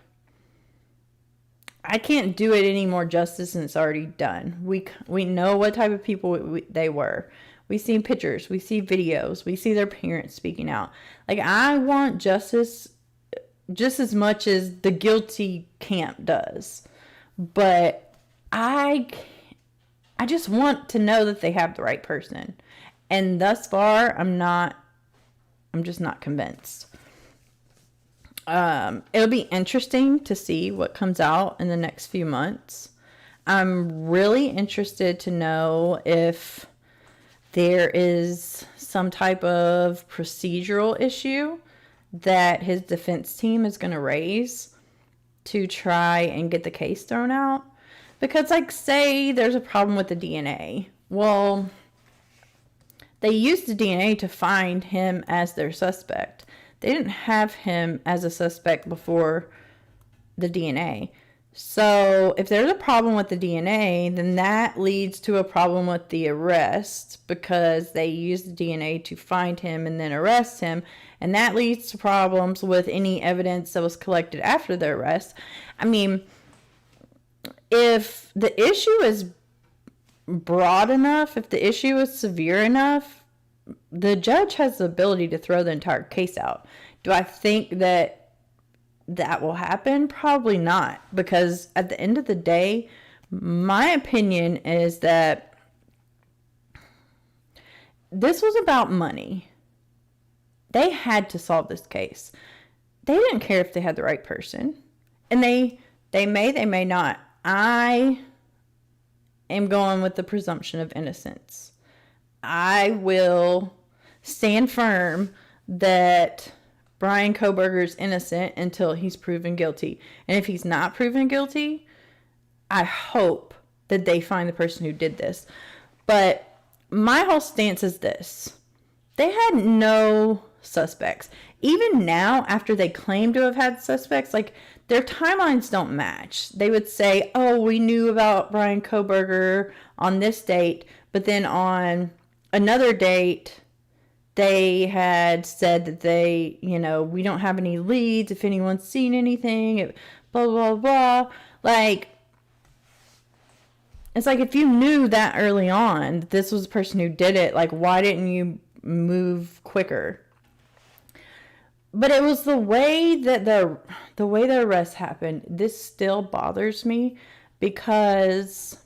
I can't do it any more justice than it's already done. We know what type of people they were. We see pictures, we see videos, we see their parents speaking out. Like, I want justice just as much as the guilty camp does. But I just want to know that they have the right person. And thus far, I'm just not convinced. It'll be interesting to see what comes out in the next few months. I'm really interested to know if there is some type of procedural issue that his defense team is going to raise to try and get the case thrown out. Because, like, say there's a problem with the DNA. Well, they used the DNA to find him as their suspect. They didn't have him as a suspect before the DNA. So if there's a problem with the DNA, then that leads to a problem with the arrest, because they used the DNA to find him and then arrest him. And that leads to problems with any evidence that was collected after the arrest. I mean, if the issue is broad enough, if the issue is severe enough, the judge has the ability to throw the entire case out. Do I think that will happen? Probably not, because at the end of the day, my opinion is that this was about money. They had to solve this case. They didn't care if they had the right person, and they may not. I am going with the presumption of innocence. I will stand firm that Bryan Kohberger is innocent until he's proven guilty. And if he's not proven guilty, I hope that they find the person who did this. But my whole stance is this. They had no suspects. Even now, after they claim to have had suspects, like, their timelines don't match. They would say, oh, we knew about Bryan Kohberger on this date, but then on another date, they had said that they, we don't have any leads, if anyone's seen anything, blah, blah, blah. Like, it's like, if you knew that early on that this was the person who did it, like, why didn't you move quicker? But it was the way that the arrest happened. This still bothers me because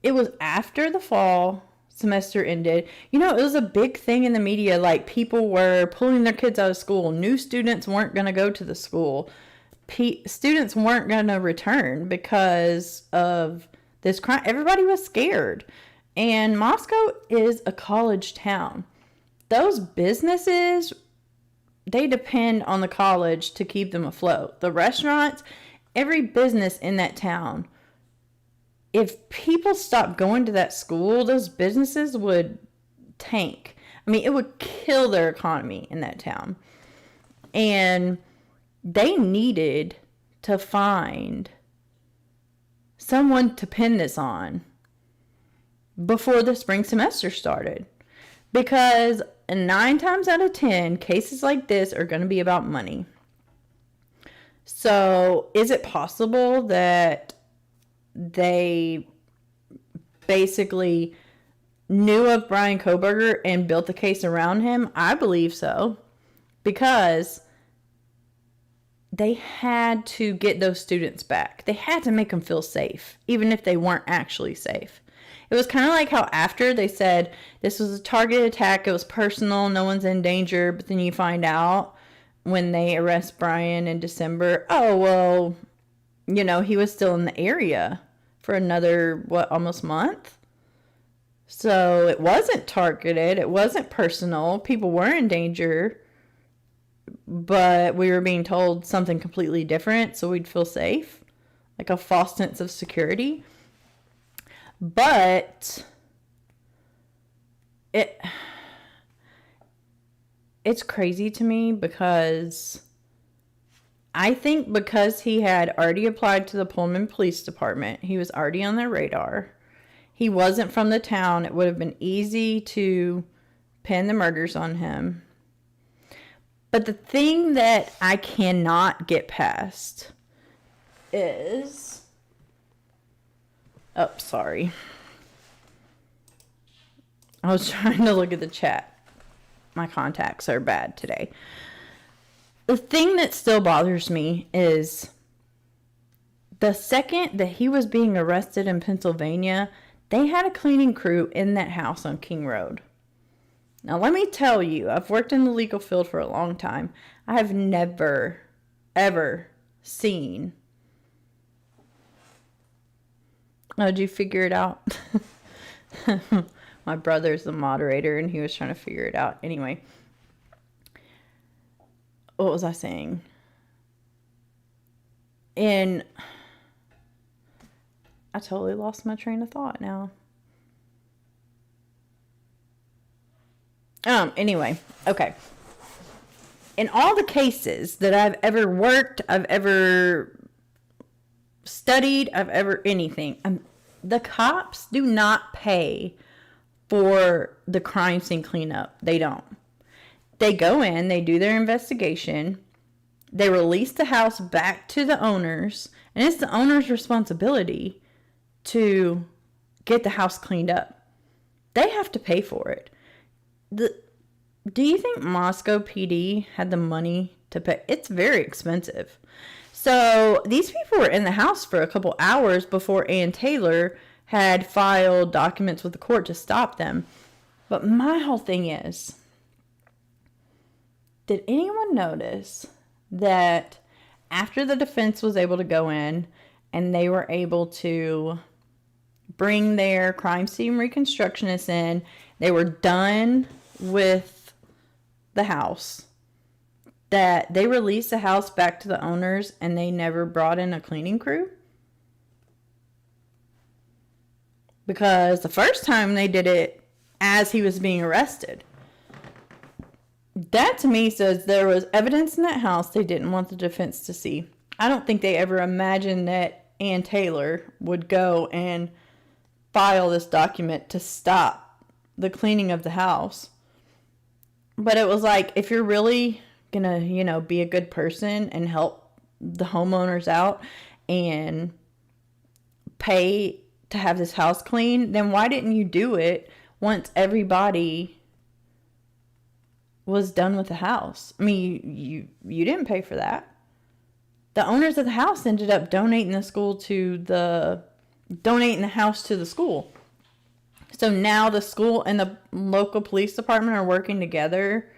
it was after the fall semester ended. It was a big thing in the media. Like, people were pulling their kids out of school. New students weren't going to go to the school. Students weren't going to return because of this crime. Everybody was scared. And Moscow is a college town. Those businesses, they depend on the college to keep them afloat. The restaurants, every business in that town. If people stopped going to that school, those businesses would tank. I mean, it would kill their economy in that town. And they needed to find someone to pin this on before the spring semester started. Because 9 times out of 10, cases like this are going to be about money. So, is it possible that they basically knew of Bryan Kohberger and built the case around him? I believe so. Because they had to get those students back. They had to make them feel safe, even if they weren't actually safe. It was kind of like how after they said this was a targeted attack, it was personal, no one's in danger, but then you find out when they arrest Bryan in December, oh, well, he was still in the area for another, almost month? So it wasn't targeted, it wasn't personal, people were in danger, but we were being told something completely different so we'd feel safe, like a false sense of security. But it's crazy to me because I think because he had already applied to the Pullman Police Department, he was already on their radar. He wasn't from the town. It would have been easy to pin the murders on him. But the thing that I cannot get past is... Oh, sorry. I was trying to look at the chat. My contacts are bad today. The thing that still bothers me is the second that he was being arrested in Pennsylvania, they had a cleaning crew in that house on King Road. Now, let me tell you, I've worked in the legal field for a long time. I have never, ever seen... Oh, did you figure it out? My brother's the moderator, and he was trying to figure it out. Anyway. What was I saying? And I totally lost my train of thought now. Anyway. Okay. In all the cases that I've ever worked, I've ever... studied, I've ever anything. The cops do not pay for the crime scene cleanup. They don't. They go in, they do their investigation, they release the house back to the owners, and it's the owner's responsibility to get the house cleaned up. They have to pay for it. Do you think Moscow PD had the money to pay? It's very expensive. So these people were in the house for a couple hours before Ann Taylor had filed documents with the court to stop them. But my whole thing is, did anyone notice that after the defense was able to go in and they were able to bring their crime scene reconstructionists in, they were done with the house, that they released the house back to the owners and they never brought in a cleaning crew? Because the first time they did it as he was being arrested. That to me says there was evidence in that house they didn't want the defense to see. I don't think they ever imagined that Ann Taylor would go and file this document to stop the cleaning of the house. But it was like, if you're really gonna, be a good person and help the homeowners out and pay to have this house clean, then why didn't you do it once everybody was done with the house? I mean, you didn't pay for that. The owners of the house ended up donating the house to the school. So now the school and the local police department are working together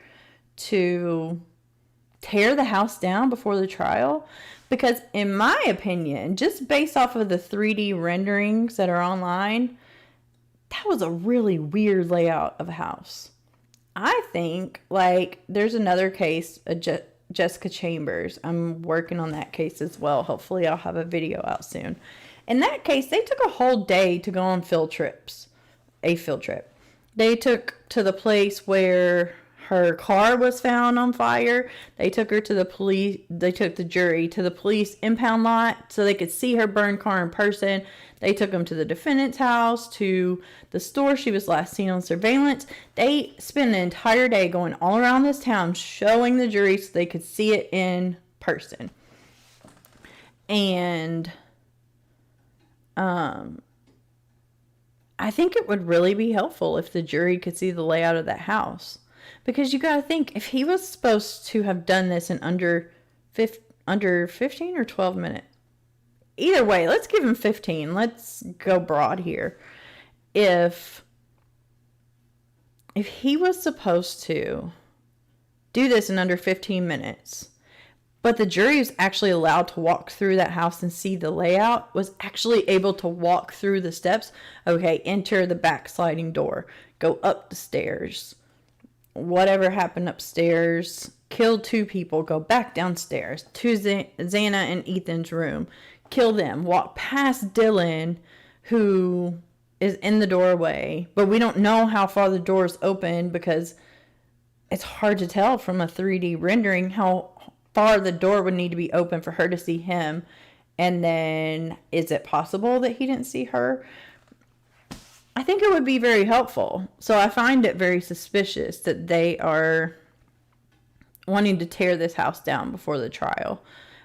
to tear the house down before the trial. Because in my opinion, just based off of the 3D renderings that are online, that was a really weird layout of a house. I think, there's another case, Jessica Chambers. I'm working on that case as well. Hopefully I'll have a video out soon. In that case, they took a whole day to go on field trip. They took to the place where her car was found on fire. They took her to the police. They took the jury to the police impound lot so they could see her burned car in person. They took them to the defendant's house, to the store she was last seen on surveillance. They spent an entire day going all around this town showing the jury so they could see it in person. And I think it would really be helpful if the jury could see the layout of that house. Because you got to think, if he was supposed to have done this in under 15 or 12 minutes. Either way, let's give him 15. Let's go broad here. If he was supposed to do this in under 15 minutes, but the jury was actually allowed to walk through that house and see the layout, was actually able to walk through the steps. Okay, enter the back sliding door. Go up the stairs. Whatever happened upstairs. Kill 2 people. Go back downstairs to Xana and Ethan's room. Kill them. Walk past Dylan, who is in the doorway. But we don't know how far the door is open because it's hard to tell from a 3D rendering how far the door would need to be open for her to see him. And then, is it possible that he didn't see her? I think it would be very helpful. So I find it very suspicious that they are wanting to tear this house down before the trial.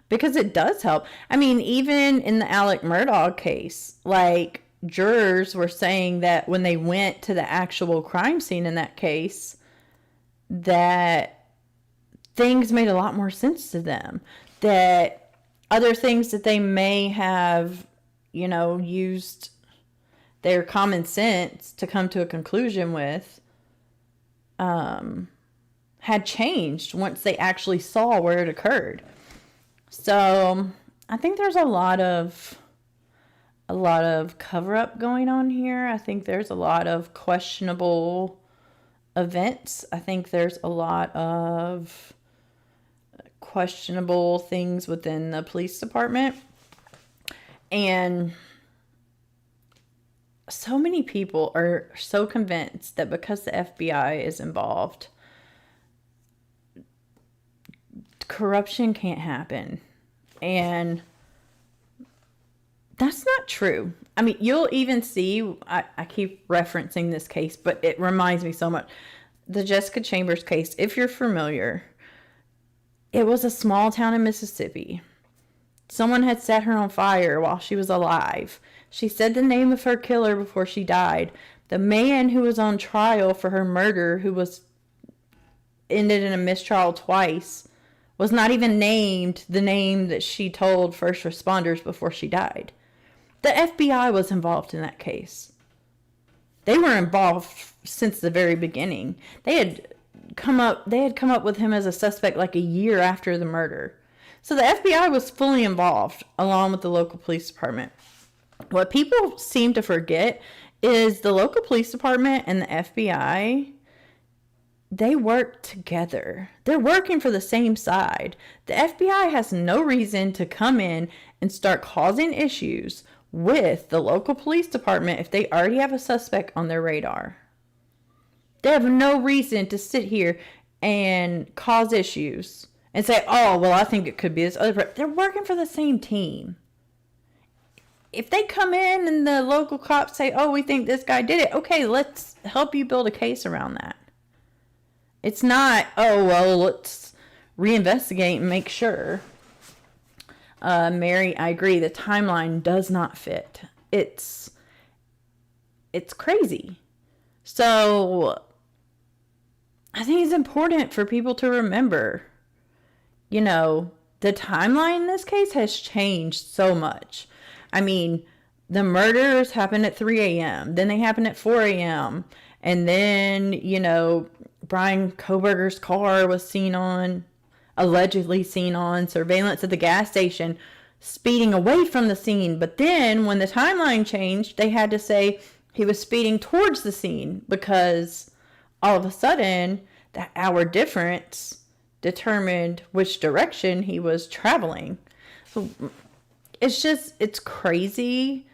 Because it does help. I mean, even in the Alec Murdaugh case, jurors were saying that when they went to the actual crime scene in that case, that things made a lot more sense to them. That other things that they may have, used their common sense to come to a conclusion with, had changed once they actually saw where it occurred. So I think there's a lot of cover-up going on here. I think there's a lot of questionable events. I think there's a lot of questionable things within the police department. And so many people are so convinced that because the FBI is involved, corruption can't happen. And that's not true. I mean, you'll even see, I keep referencing this case, but it reminds me so much. The Jessica Chambers case, if you're familiar, it was a small town in Mississippi. Someone had set her on fire while she was alive. She said the name of her killer before she died. The man who was on trial for her murder, who was ended in a mistrial twice, was not even named the name that she told first responders before she died. The FBI was involved in that case. They were involved since the very beginning. They had come up with him as a suspect a year after the murder. So the FBI was fully involved along with the local police department. What people seem to forget is the local police department and the FBI they work together. They're working for the same side. The FBI has no reason to come in and start causing issues with the local police department if they already have a suspect on their radar. They have no reason to sit here and cause issues and say, oh, well, I think it could be this other person. They're working for the same team. If they come in and the local cops say, oh, we think this guy did it, okay, let's help you build a case around that. It's not, oh, well, let's reinvestigate and make sure. Mary, I agree. The timeline does not fit. It's crazy. So I think it's important for people to remember, you know, the timeline in this case has changed so much. I mean, the murders happened at 3 a.m. Then they happened at 4 a.m. And then, you know, Bryan Kohberger's car was allegedly seen on surveillance at the gas station, speeding away from the scene. But then when the timeline changed, they had to say he was speeding towards the scene because all of a sudden that hour difference determined which direction he was traveling. So it's crazy.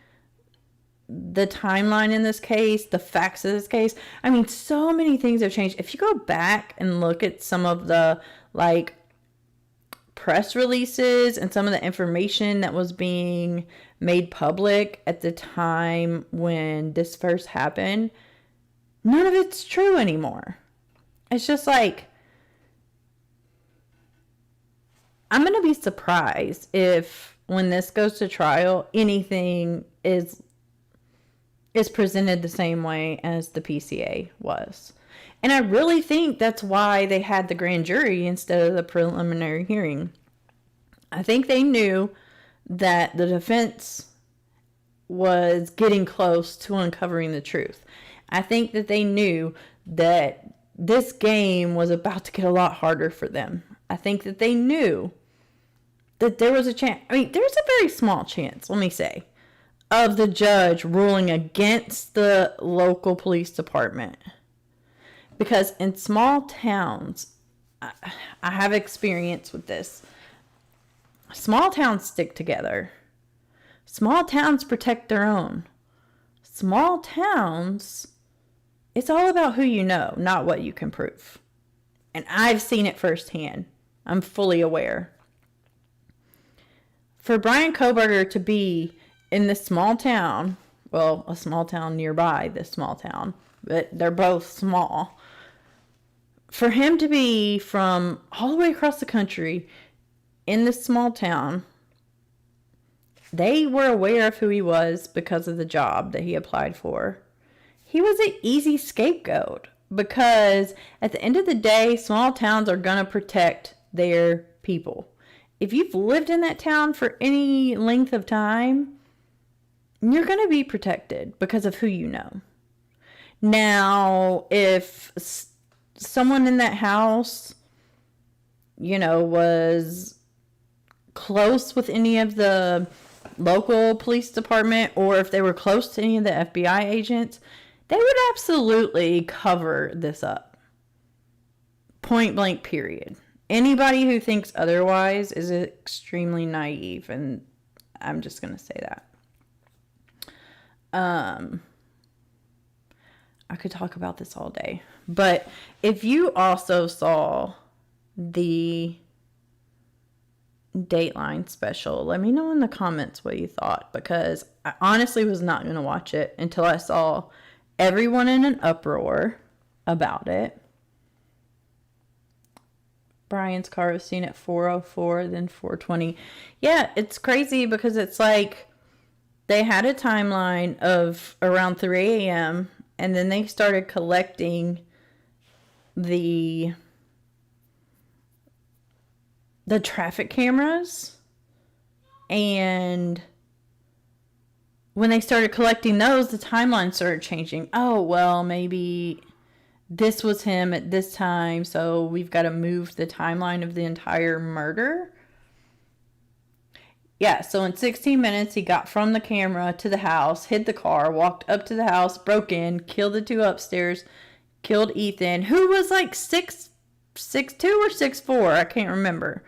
The timeline in this case, the facts of this case. I mean, so many things have changed. If you go back and look at some of the, like, press releases and some of the information that was being made public at the time when this first happened, none of it's true anymore. It's just like, I'm going to be surprised if when this goes to trial, anything is presented the same way as the PCA was. And I really think that's why they had the grand jury instead of the preliminary hearing. I think they knew that the defense was getting close to uncovering the truth. I think that they knew that this game was about to get a lot harder for them. I think that they knew that there was a chance. I mean, there's a very small chance, let me say, of the judge ruling against the local police department. Because in small towns, I have experience with this. Small towns stick together. Small towns protect their own. Small towns, it's all about who you know, not what you can prove. And I've seen it firsthand. I'm fully aware. For Bryan Kohberger to be in this small town, well, a small town nearby this small town, but they're both small. For him to be from all the way across the country in this small town, they were aware of who he was because of the job that he applied for. He was an easy scapegoat because at the end of the day, small towns are going to protect their people. If you've lived in that town for any length of time, you're going to be protected because of who you know. Now, if someone in that house, you know, was close with any of the local police department, or if they were close to any of the FBI agents, they would absolutely cover this up. Point blank, period. Anybody who thinks otherwise is extremely naive, and I'm just going to say that. I could talk about this all day. But if you also saw the Dateline special, let me know in the comments what you thought, because I honestly was not going to watch it until I saw everyone in an uproar about it. Brian's car was seen at 4:04, then 4:20. Yeah, it's crazy because it's like they had a timeline of around 3 a.m. and then they started collecting the traffic cameras. And when they started collecting those, the timeline started changing. Oh, well, maybe this was him at this time, so we've got to move the timeline of the entire murder. Yeah, so in 16 minutes, he got from the camera to the house, hid the car, walked up to the house, broke in, killed the two upstairs, killed Ethan, who was like 6'2" or 6'4", I can't remember,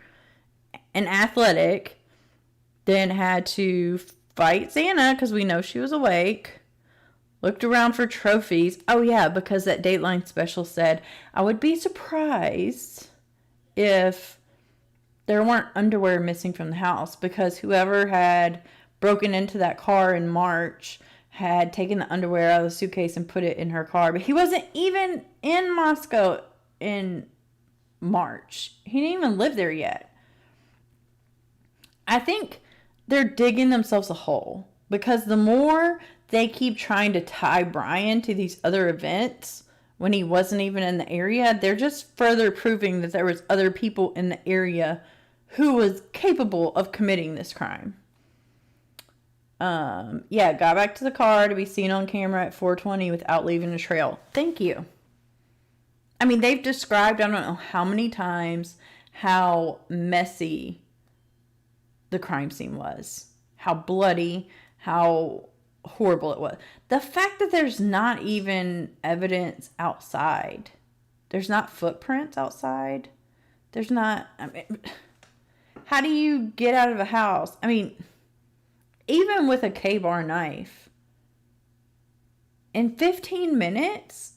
and athletic. Then had to fight Xana because we know she was awake. Looked around for trophies. Oh yeah, because that Dateline special said, I would be surprised if there weren't underwear missing from the house, because whoever had broken into that car in March had taken the underwear out of the suitcase and put it in her car. But he wasn't even in Moscow in March. He didn't even live there yet. I think they're digging themselves a hole, because the more they keep trying to tie Bryan to these other events when he wasn't even in the area, they're just further proving that there was other people in the area who was capable of committing this crime. Yeah, got back to the car to be seen on camera at 4:20 without leaving a trail. Thank you. I mean, they've described, I don't know how many times, how messy the crime scene was. How bloody, how horrible it was. The fact that there's not even evidence outside. There's not footprints outside. There's not, I mean, how do you get out of a house? I mean, even with a K-bar knife, in 15 minutes,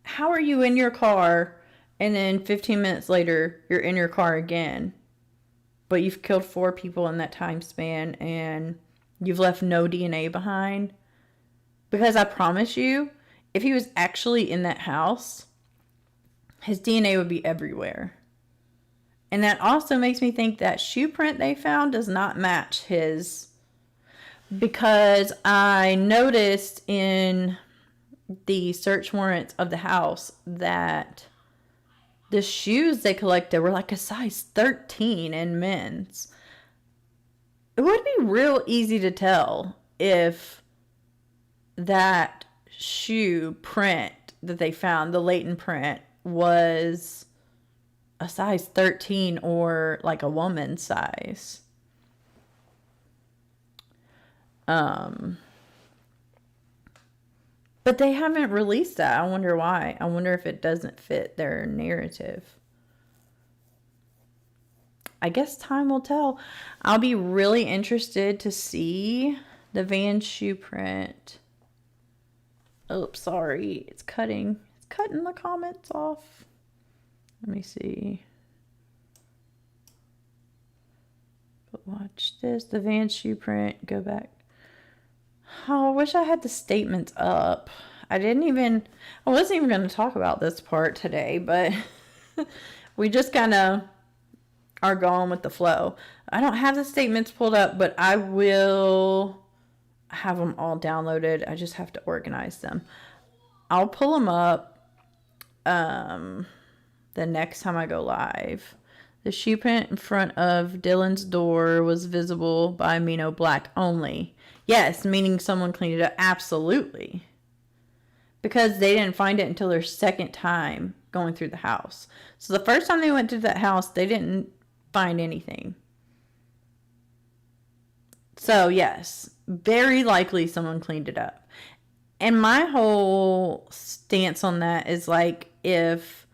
how are you in your car and then 15 minutes later, you're in your car again? But you've killed 4 people in that time span and you've left no DNA behind. Because I promise you, if he was actually in that house, his DNA would be everywhere. And that also makes me think that shoe print they found does not match his. Because I noticed in the search warrants of the house that the shoes they collected were like a size 13 in men's. It would be real easy to tell if that shoe print that they found, the latent print, was a size 13 or like a woman's size. But they haven't released that. I wonder why. I wonder if it doesn't fit their narrative. I guess time will tell. I'll be really interested to see the Van shoe print. Oh, sorry. It's cutting. It's cutting the comments off. Let me see. But watch this. The Van shoe print. Go back. Oh, I wish I had the statements up. I wasn't even going to talk about this part today, but we just kind of are going with the flow. I don't have the statements pulled up, but I will have them all downloaded. I just have to organize them. I'll pull them up the next time I go live. The shoe print in front of Dylan's door was visible by Amino Black only. Yes, meaning someone cleaned it up. Absolutely. Because they didn't find it until their second time going through the house. So the first time they went to that house, they didn't find anything. So yes, very likely someone cleaned it up. And my whole stance on that is like, if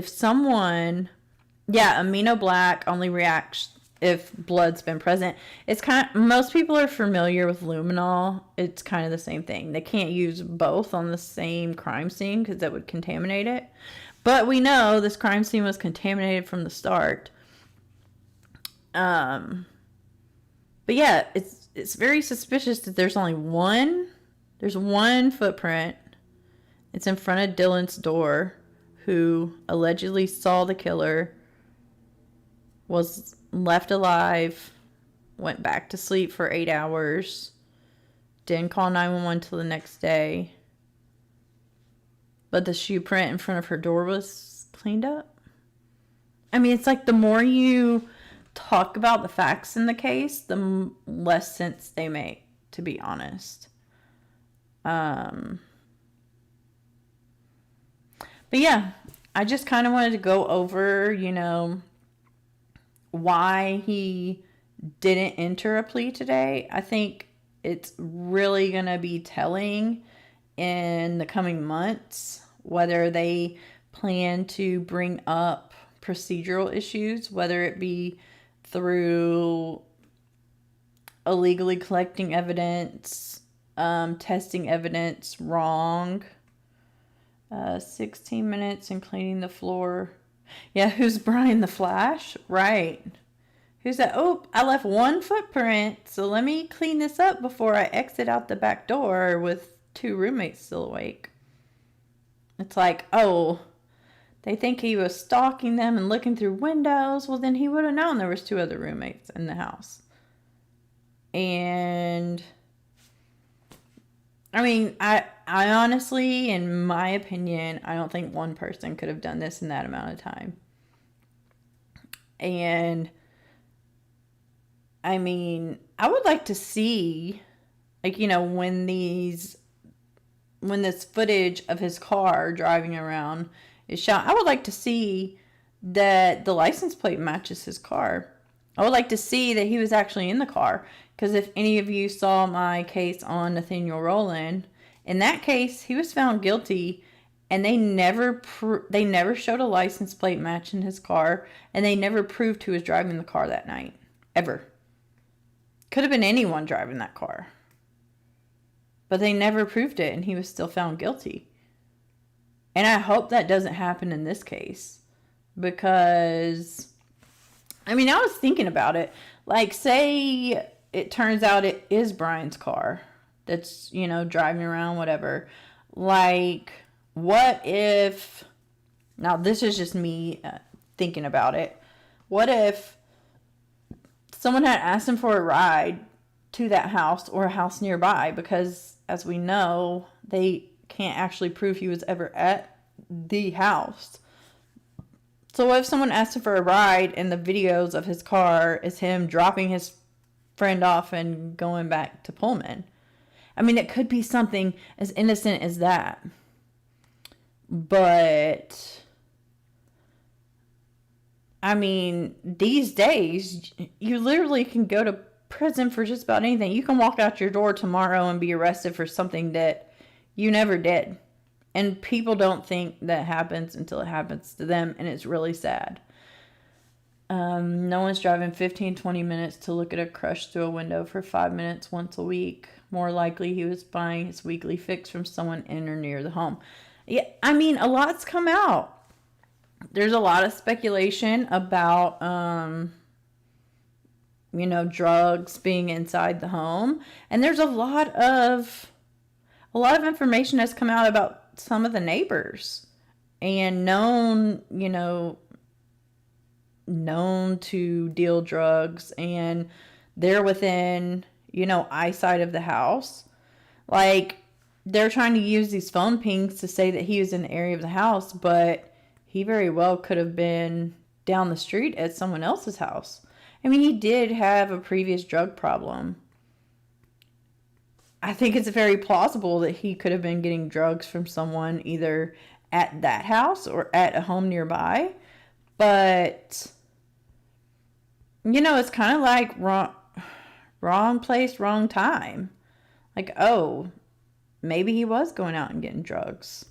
someone, yeah, Amino Black only reacts if blood's been present. It's kind of, most people are familiar with luminol. It's kind of the same thing. They can't use both on the same crime scene because that would contaminate it. But we know this crime scene was contaminated from the start. But yeah, it's very suspicious that there's only one. There's one footprint. It's in front of Dylan's door, who allegedly saw the killer, was left alive, went back to sleep for 8 hours, didn't call 911 till the next day. But the shoe print in front of her door was cleaned up. I mean, it's like the more you talk about the facts in the case, the less sense they make, to be honest. But yeah, I just kind of wanted to go over, why he didn't enter a plea today. I think it's really going to be telling in the coming months whether they plan to bring up procedural issues, whether it be through illegally collecting evidence, testing evidence wrong, 16 minutes and cleaning the floor. Yeah, who's Brian the Flash? Right. Who's that? Oh, I left one footprint, so let me clean this up before I exit out the back door with 2 roommates still awake. It's like, oh, they think he was stalking them and looking through windows. Well, then he would have known there was 2 other roommates in the house. And I mean, I honestly, in my opinion, I don't think one person could have done this in that amount of time. And I mean, I would like to see, like, you know, when this footage of his car driving around is shot, I would like to see that the license plate matches his car. I would like to see that he was actually in the car. Because if any of you saw my case on Nathaniel Rowland, in that case, he was found guilty, and they never showed a license plate match in his car, and they never proved who was driving the car that night. Ever. Could have been anyone driving that car. But they never proved it, and he was still found guilty. And I hope that doesn't happen in this case. Because, I mean, I was thinking about it. Like, say it turns out it is Brian's car that's, you know, driving around, whatever. Like, what if, now this is just me thinking about it. What if someone had asked him for a ride to that house or a house nearby? Because, as we know, they can't actually prove he was ever at the house. So what if someone asked him for a ride and the videos of his car is him dropping his friend off and going back to Pullman? I mean, it could be something as innocent as that. But, I mean, these days, you literally can go to prison for just about anything. You can walk out your door tomorrow and be arrested for something that you never did. And people don't think that happens until it happens to them, and it's really sad. No one's driving 15, 20 minutes to look at a crush through a window for 5 minutes once a week. More likely he was buying his weekly fix from someone in or near the home. Yeah, I mean, a lot's come out. There's a lot of speculation about, you know, drugs being inside the home. And there's a lot of information that's come out about some of the neighbors and known to deal drugs, and they're within, you know, eyesight of the house. Like, they're trying to use these phone pings to say that he was in the area of the house, but he very well could have been down the street at someone else's house. I mean, he did have a previous drug problem. I think it's very plausible that he could have been getting drugs from someone either at that house or at a home nearby. But, you know, it's kind of like wrong place, wrong time. Like, oh, maybe he was going out and getting drugs.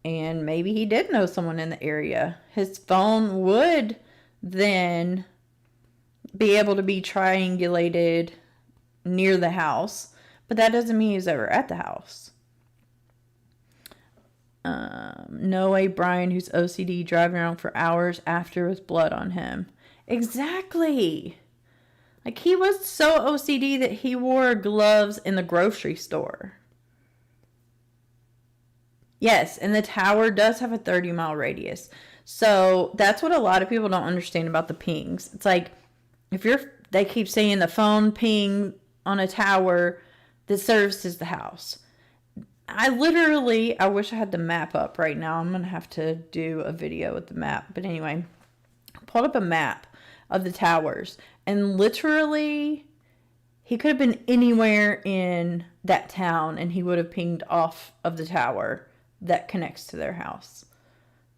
And maybe he did know someone in the area. His phone would then be able to be triangulated near the house. But that doesn't mean he was ever at the house. No way Brian, who's OCD, driving around for hours after with blood on him. Exactly. Like, he was so OCD that he wore gloves in the grocery store. Yes, and the tower does have a 30-mile radius. So that's what a lot of people don't understand about the pings. It's like, they keep saying the phone ping on a tower that services the house. I wish I had the map up right now. I'm going to have to do a video with the map. But anyway, I pulled up a map of the towers. And literally, he could have been anywhere in that town and he would have pinged off of the tower that connects to their house.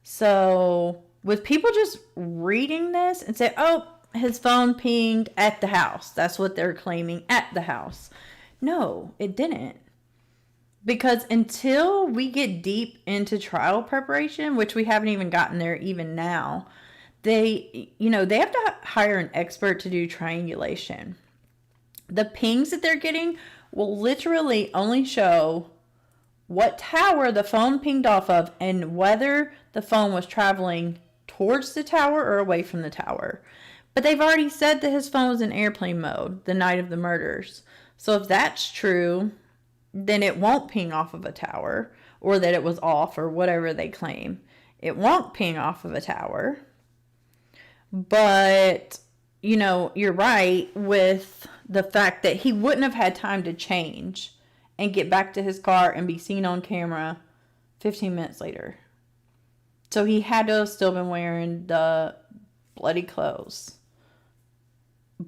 So, with people just reading this and say, oh, his phone pinged at the house. That's what they're claiming, at the house. No, it didn't. Because until we get deep into trial preparation, which we haven't even gotten there even now, they have to hire an expert to do triangulation. The pings that they're getting will literally only show what tower the phone pinged off of and whether the phone was traveling towards the tower or away from the tower. But they've already said that his phone was in airplane mode the night of the murders. So if that's true, then it won't ping off of a tower, or that it was off, or whatever they claim. It won't ping off of a tower. But, you're right with the fact that he wouldn't have had time to change and get back to his car and be seen on camera 15 minutes later. So he had to have still been wearing the bloody clothes.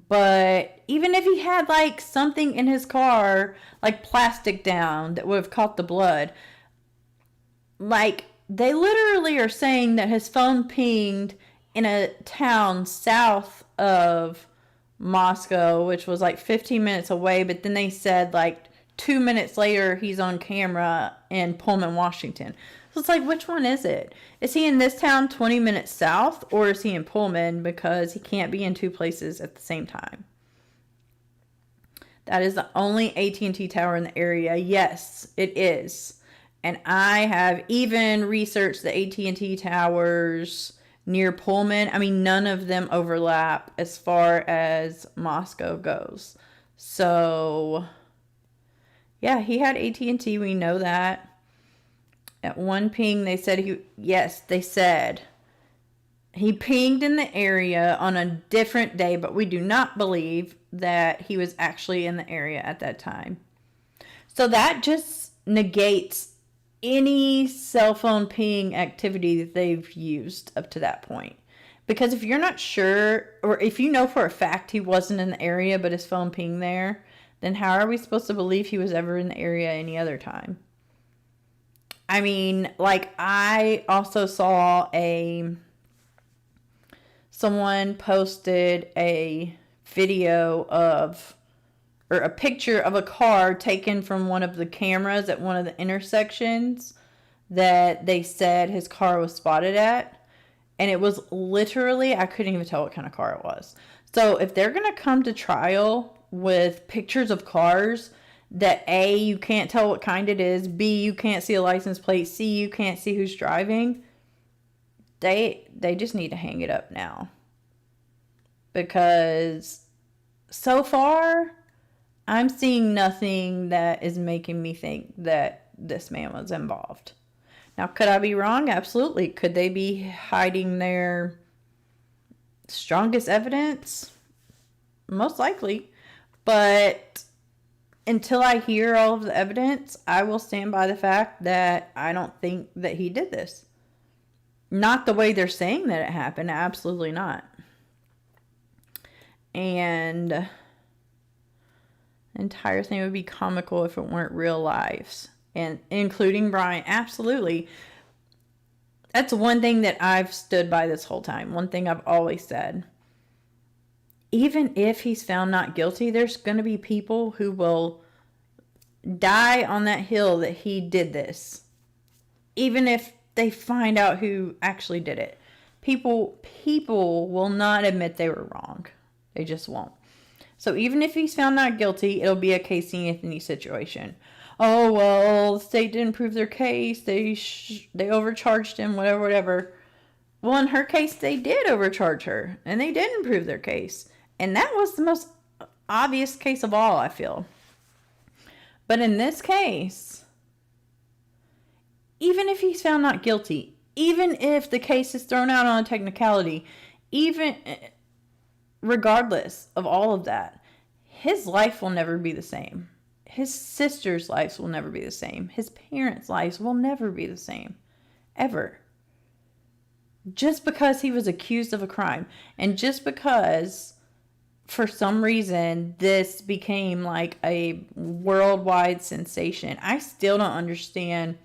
But even if he had like something in his car, like plastic down that would have caught the blood, like they literally are saying that his phone pinged in a town south of Moscow, which was like 15 minutes away. But then they said like 2 minutes later, he's on camera in Pullman, Washington. So it's like, which one is it? Is he in this town 20 minutes south, or is he in Pullman, because he can't be in two places at the same time? That is the only AT&T tower in the area. Yes, it is. And I have even researched the AT&T towers near Pullman. I mean, none of them overlap as far as Moscow goes. So, yeah, he had AT&T. We know that. At one ping, they said they said he pinged in the area on a different day, but we do not believe that he was actually in the area at that time. So that just negates any cell phone ping activity that they've used up to that point. Because if you're not sure, or if you know for a fact he wasn't in the area but his phone pinged there, then how are we supposed to believe he was ever in the area any other time? I mean, like, I also saw someone posted a video or a picture of a car taken from one of the cameras at one of the intersections that they said his car was spotted at. And it was literally, I couldn't even tell what kind of car it was. So if they're going to come to trial with pictures of cars that A, you can't tell what kind it is, B, you can't see a license plate, C, you can't see who's driving, they just need to hang it up now. Because so far, I'm seeing nothing that is making me think that this man was involved. Now, could I be wrong? Absolutely. Could they be hiding their strongest evidence? Most likely. But until I hear all of the evidence, I will stand by the fact that I don't think that he did this. Not the way they're saying that it happened. Absolutely not. And the entire thing would be comical if it weren't real lives. And including Bryan. Absolutely. That's one thing that I've stood by this whole time. One thing I've always said. Even if he's found not guilty, there's going to be people who will die on that hill that he did this. Even if they find out who actually did it. People will not admit they were wrong. They just won't. So even if he's found not guilty, it'll be a Casey Anthony situation. Oh, well, the state didn't prove their case. They overcharged him, whatever. Well, in her case, they did overcharge her. And they didn't prove their case. And that was the most obvious case of all, I feel. But in this case, even if he's found not guilty, even if the case is thrown out on a technicality, even regardless of all of that, his life will never be the same. His sister's lives will never be the same. His parents' lives will never be the same. Ever. Just because he was accused of a crime. And just because, for some reason, this became like a worldwide sensation. I still don't understand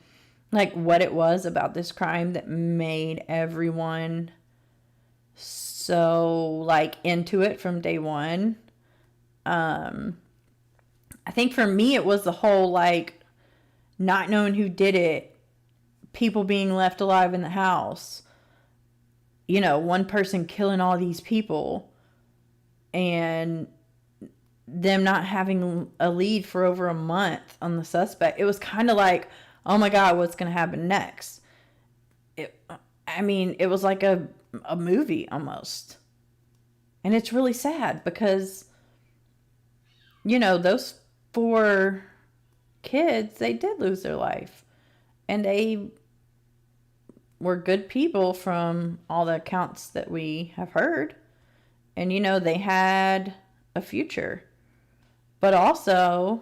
like what it was about this crime that made everyone so like into it from day one. I think for me it was the whole like not knowing who did it, people being left alive in the house, you know, one person killing all these people, and them not having a lead for over a month on the suspect. It was kind of like, oh my God, what's going to happen next? It was like a movie almost. And it's really sad because, you know, those 4 kids, they did lose their life. And they were good people from all the accounts that we have heard. And, you know, they had a future. But also,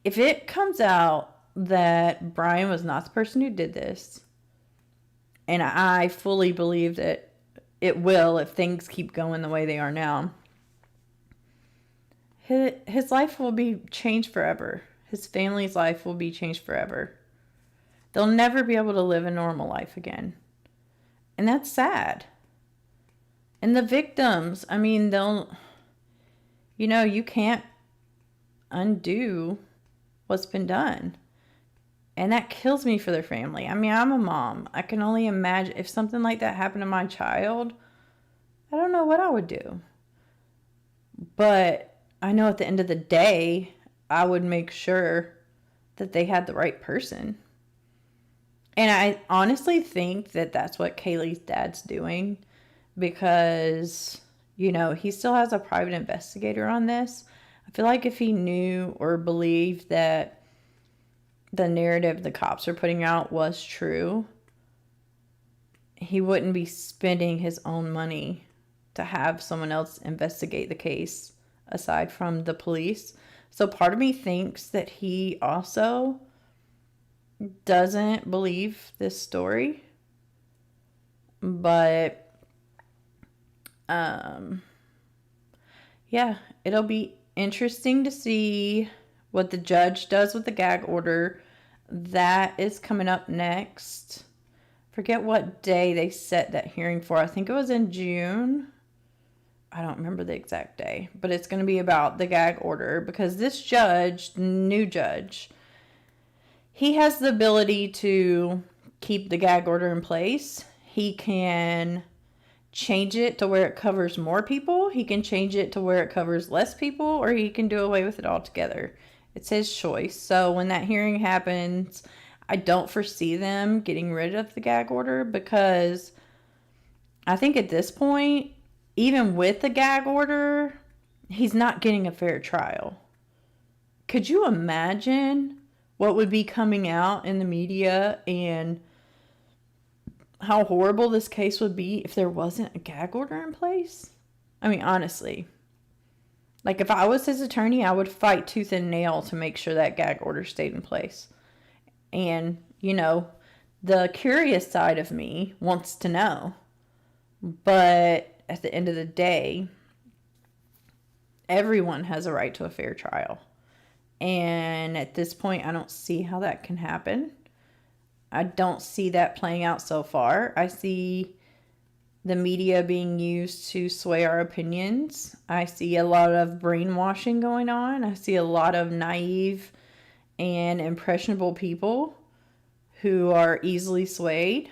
if it comes out that Bryan was not the person who did this, and I fully believe that it will if things keep going the way they are now, his life will be changed forever. His family's life will be changed forever. They'll never be able to live a normal life again. And that's sad. And the victims, I mean, you can't undo what's been done. And that kills me for their family. I mean, I'm a mom. I can only imagine if something like that happened to my child, I don't know what I would do. But I know at the end of the day, I would make sure that they had the right person. And I honestly think that that's what Kaylee's dad's doing, because, you know, he still has a private investigator on this. I feel like if he knew or believed that the narrative the cops are putting out was true, he wouldn't be spending his own money to have someone else investigate the case aside from the police. So part of me thinks that he also doesn't believe this story. But yeah, it'll be interesting to see what the judge does with the gag order. That is coming up next. Forget what day they set that hearing for. I think it was in June. I don't remember the exact day, but it's going to be about the gag order, because this judge, new judge, he has the ability to keep the gag order in place. He can change it to where it covers more people. He can change it to where it covers less people, or he can do away with it altogether. It's his choice. So when that hearing happens, I don't foresee them getting rid of the gag order, because I think at this point, even with the gag order, he's not getting a fair trial. Could you imagine what would be coming out in the media and how horrible this case would be if there wasn't a gag order in place? I mean, honestly. Like, if I was his attorney, I would fight tooth and nail to make sure that gag order stayed in place. And, you know, the curious side of me wants to know. But at the end of the day, everyone has a right to a fair trial. And at this point, I don't see how that can happen. I don't see that playing out so far. I see the media being used to sway our opinions. I see a lot of brainwashing going on. I see a lot of naive and impressionable people who are easily swayed.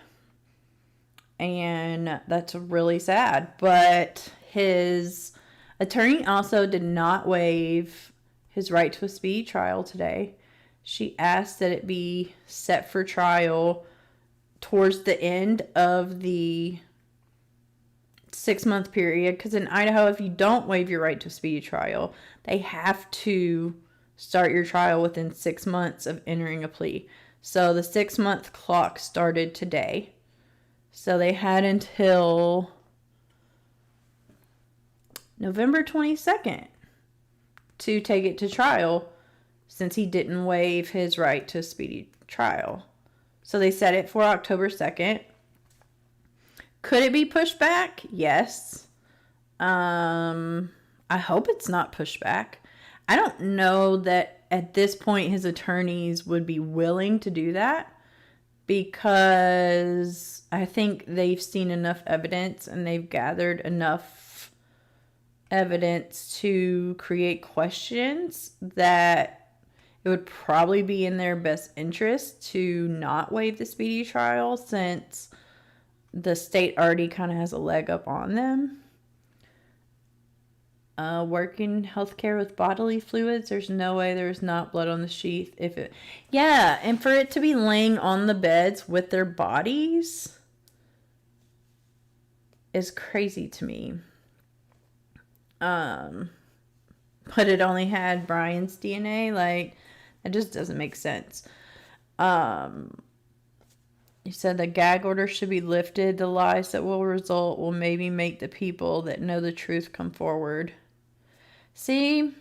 And that's really sad. But his attorney also did not waive his right to a speedy trial today. She asked that it be set for trial towards the end of the 6-month period. Because in Idaho, if you don't waive your right to a speedy trial, they have to start your trial within 6 months of entering a plea. So the 6-month clock started today. So they had until November 22nd to take it to trial, since he didn't waive his right to a speedy trial. So they set it for October 2nd. Could it be pushed back? Yes. I hope it's not pushed back. I don't know that at this point his attorneys would be willing to do that, because I think they've seen enough evidence and they've gathered enough evidence to create questions that it would probably be in their best interest to not waive the speedy trial, since the state already kind of has a leg up on them. Working healthcare with bodily fluids, there's no way there's not blood on the sheath. And for it to be laying on the beds with their bodies is crazy to me. But it only had Bryan's DNA. Like, it just doesn't make sense. He said the gag order should be lifted. The lies that will result will maybe make the people that know the truth come forward. See,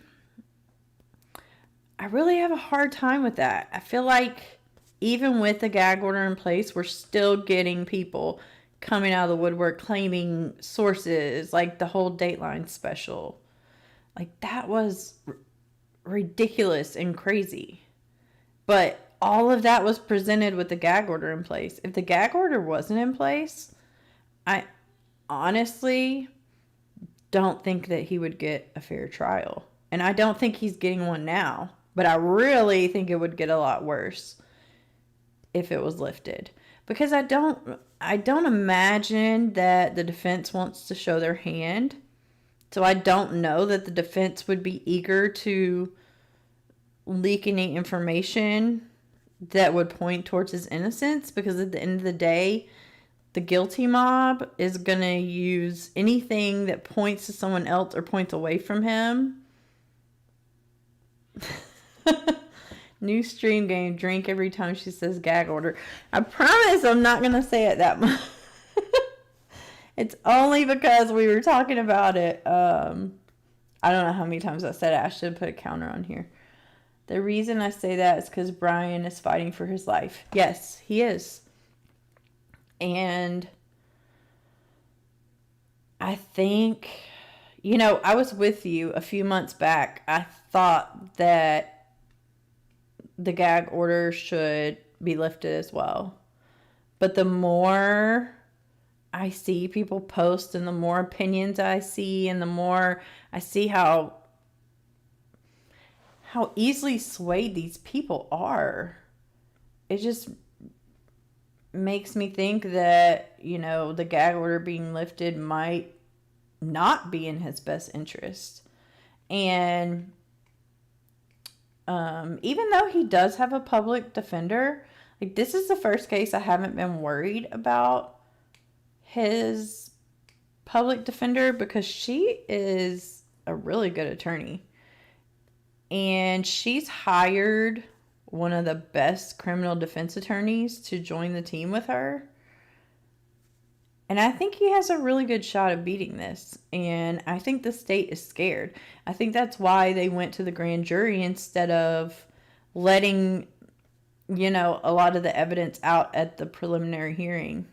I really have a hard time with that. I feel like even with the gag order in place, we're still getting people coming out of the woodwork claiming sources, like the whole Dateline special. Like, that was ridiculous and crazy. But all of that was presented with the gag order in place. If the gag order wasn't in place, I honestly don't think that he would get a fair trial. And I don't think he's getting one now. But I really think it would get a lot worse if it was lifted. Because I don't imagine that the defense wants to show their hand. So I don't know that the defense would be eager to leak any information that would point towards his innocence, because at the end of the day, the guilty mob is going to use anything that points to someone else or points away from him. New stream game, drink every time she says gag order. I promise I'm not going to say it that much. It's only because we were talking about it. I don't know how many times I said it. I should put a counter on here. The reason I say that is because Bryan is fighting for his life. Yes, he is. And I think, I was with you a few months back. I thought that the gag order should be lifted as well. But the more I see people post and the more opinions I see and the more I see how easily swayed these people are, it just makes me think that, the gag order being lifted might not be in his best interest. And even though he does have a public defender, like, this is the first case I haven't been worried about his public defender, because she is a really good attorney. And she's hired one of the best criminal defense attorneys to join the team with her. And I think he has a really good shot of beating this. And I think the state is scared. I think that's why they went to the grand jury instead of letting, a lot of the evidence out at the preliminary hearing.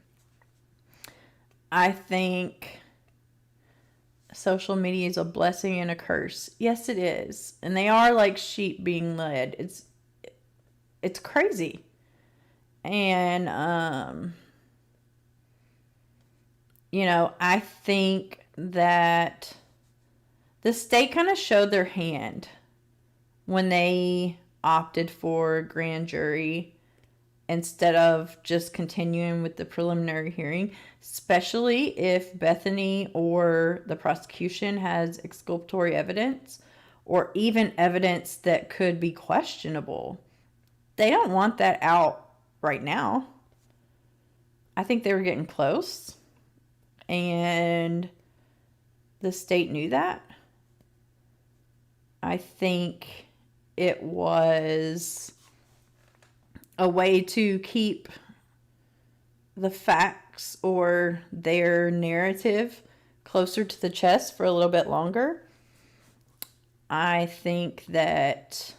I think social media is a blessing and a curse. Yes, it is. And they are like sheep being led. It's crazy. And, I think that the state kind of showed their hand when they opted for grand jury instead of just continuing with the preliminary hearing, especially if Bethany or the prosecution has exculpatory evidence or even evidence that could be questionable. They don't want that out right now. I think they were getting close, and the state knew that. I think it was a way to keep the facts or their narrative closer to the chest for a little bit longer. I think that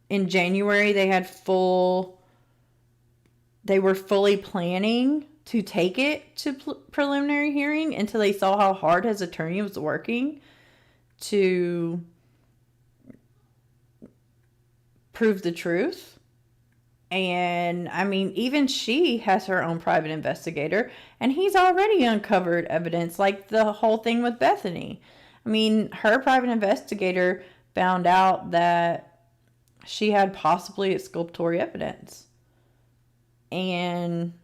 in January they were fully planning to take it to preliminary hearing until they saw how hard his attorney was working to prove the truth. And I mean, even she has her own private investigator, and he's already uncovered evidence, like the whole thing with Bethany. I mean, her private investigator found out that she had possibly exculpatory evidence. And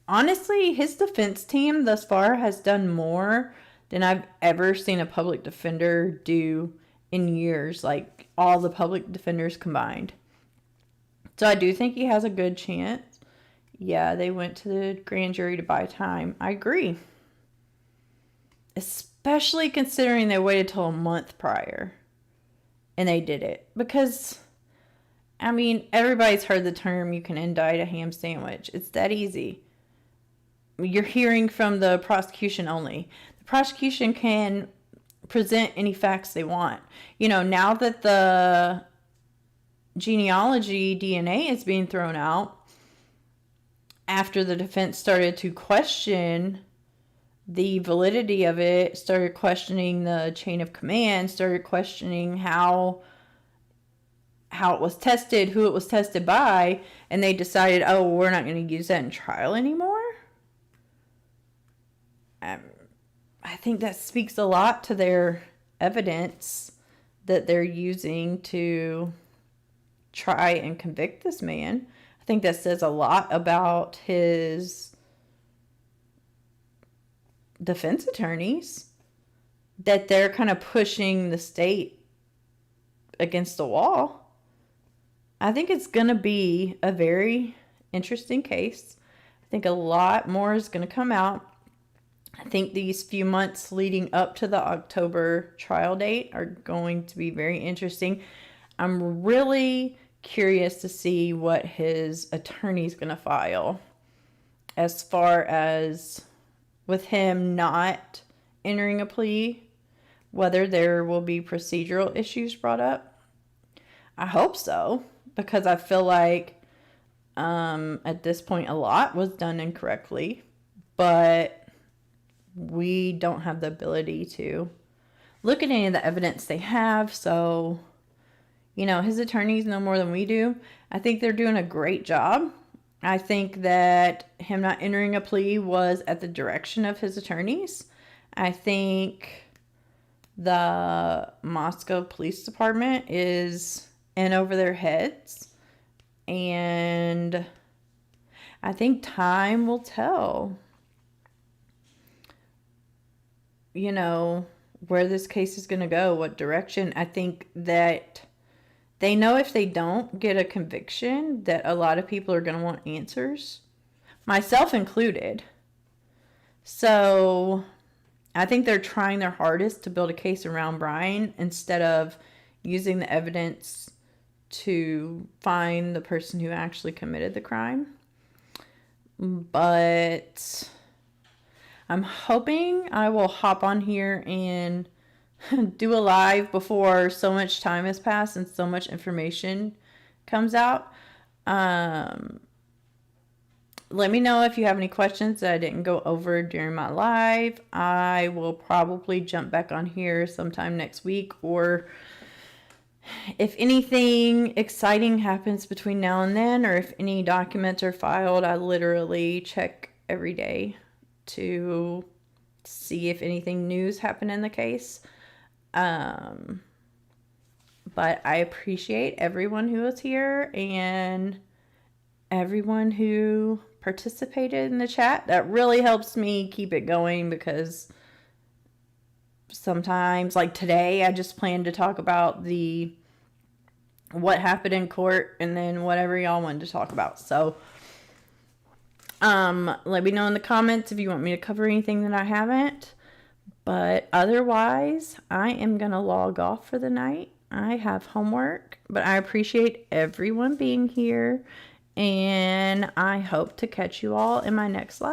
honestly, his defense team thus far has done more than I've ever seen a public defender do in years, like all the public defenders combined. So I do think he has a good chance. Yeah, they went to the grand jury to buy time. I agree. Especially considering they waited till a month prior. And they did it. Because, I mean, everybody's heard the term, you can indict a ham sandwich. It's that easy. You're hearing from the prosecution only. The prosecution can present any facts they want. You know, now that the genealogy DNA is being thrown out, after the defense started to question the validity of it, started questioning the chain of command, started questioning how it was tested, who it was tested by, and they decided, oh, we're not going to use that in trial anymore. I think that speaks a lot to their evidence that they're using to try and convict this man. I think that says a lot about his defense attorneys, that they're kind of pushing the state against the wall. I think it's going to be a very interesting case. I think a lot more is going to come out. I think these few months leading up to the October trial date are going to be very interesting. I'm really curious to see what his attorney's going to file as far as with him not entering a plea, whether there will be procedural issues brought up. I hope so, because I feel like at this point a lot was done incorrectly, but we don't have the ability to look at any of the evidence they have. So, you know, his attorneys know more than we do. I think they're doing a great job. I think that him not entering a plea was at the direction of his attorneys. I think the Moscow Police Department is in over their heads. And I think time will tell, you know, where this case is going to go, what direction. I think that they know if they don't get a conviction that a lot of people are going to want answers, myself included. So I think they're trying their hardest to build a case around Bryan instead of using the evidence to find the person who actually committed the crime. But I'm hoping I will hop on here and do a live before so much time has passed and so much information comes out. Let me know if you have any questions that I didn't go over during my live. I will probably jump back on here sometime next week, or if anything exciting happens between now and then, or if any documents are filed, I literally check every day to see if anything new's happened in the case. But I appreciate everyone who was here and everyone who participated in the chat. That really helps me keep it going, because sometimes, like today, I just planned to talk about what happened in court and then whatever y'all wanted to talk about. So let me know in the comments if you want me to cover anything that I haven't. But otherwise, I am going to log off for the night. I have homework, but I appreciate everyone being here, and I hope to catch you all in my next live.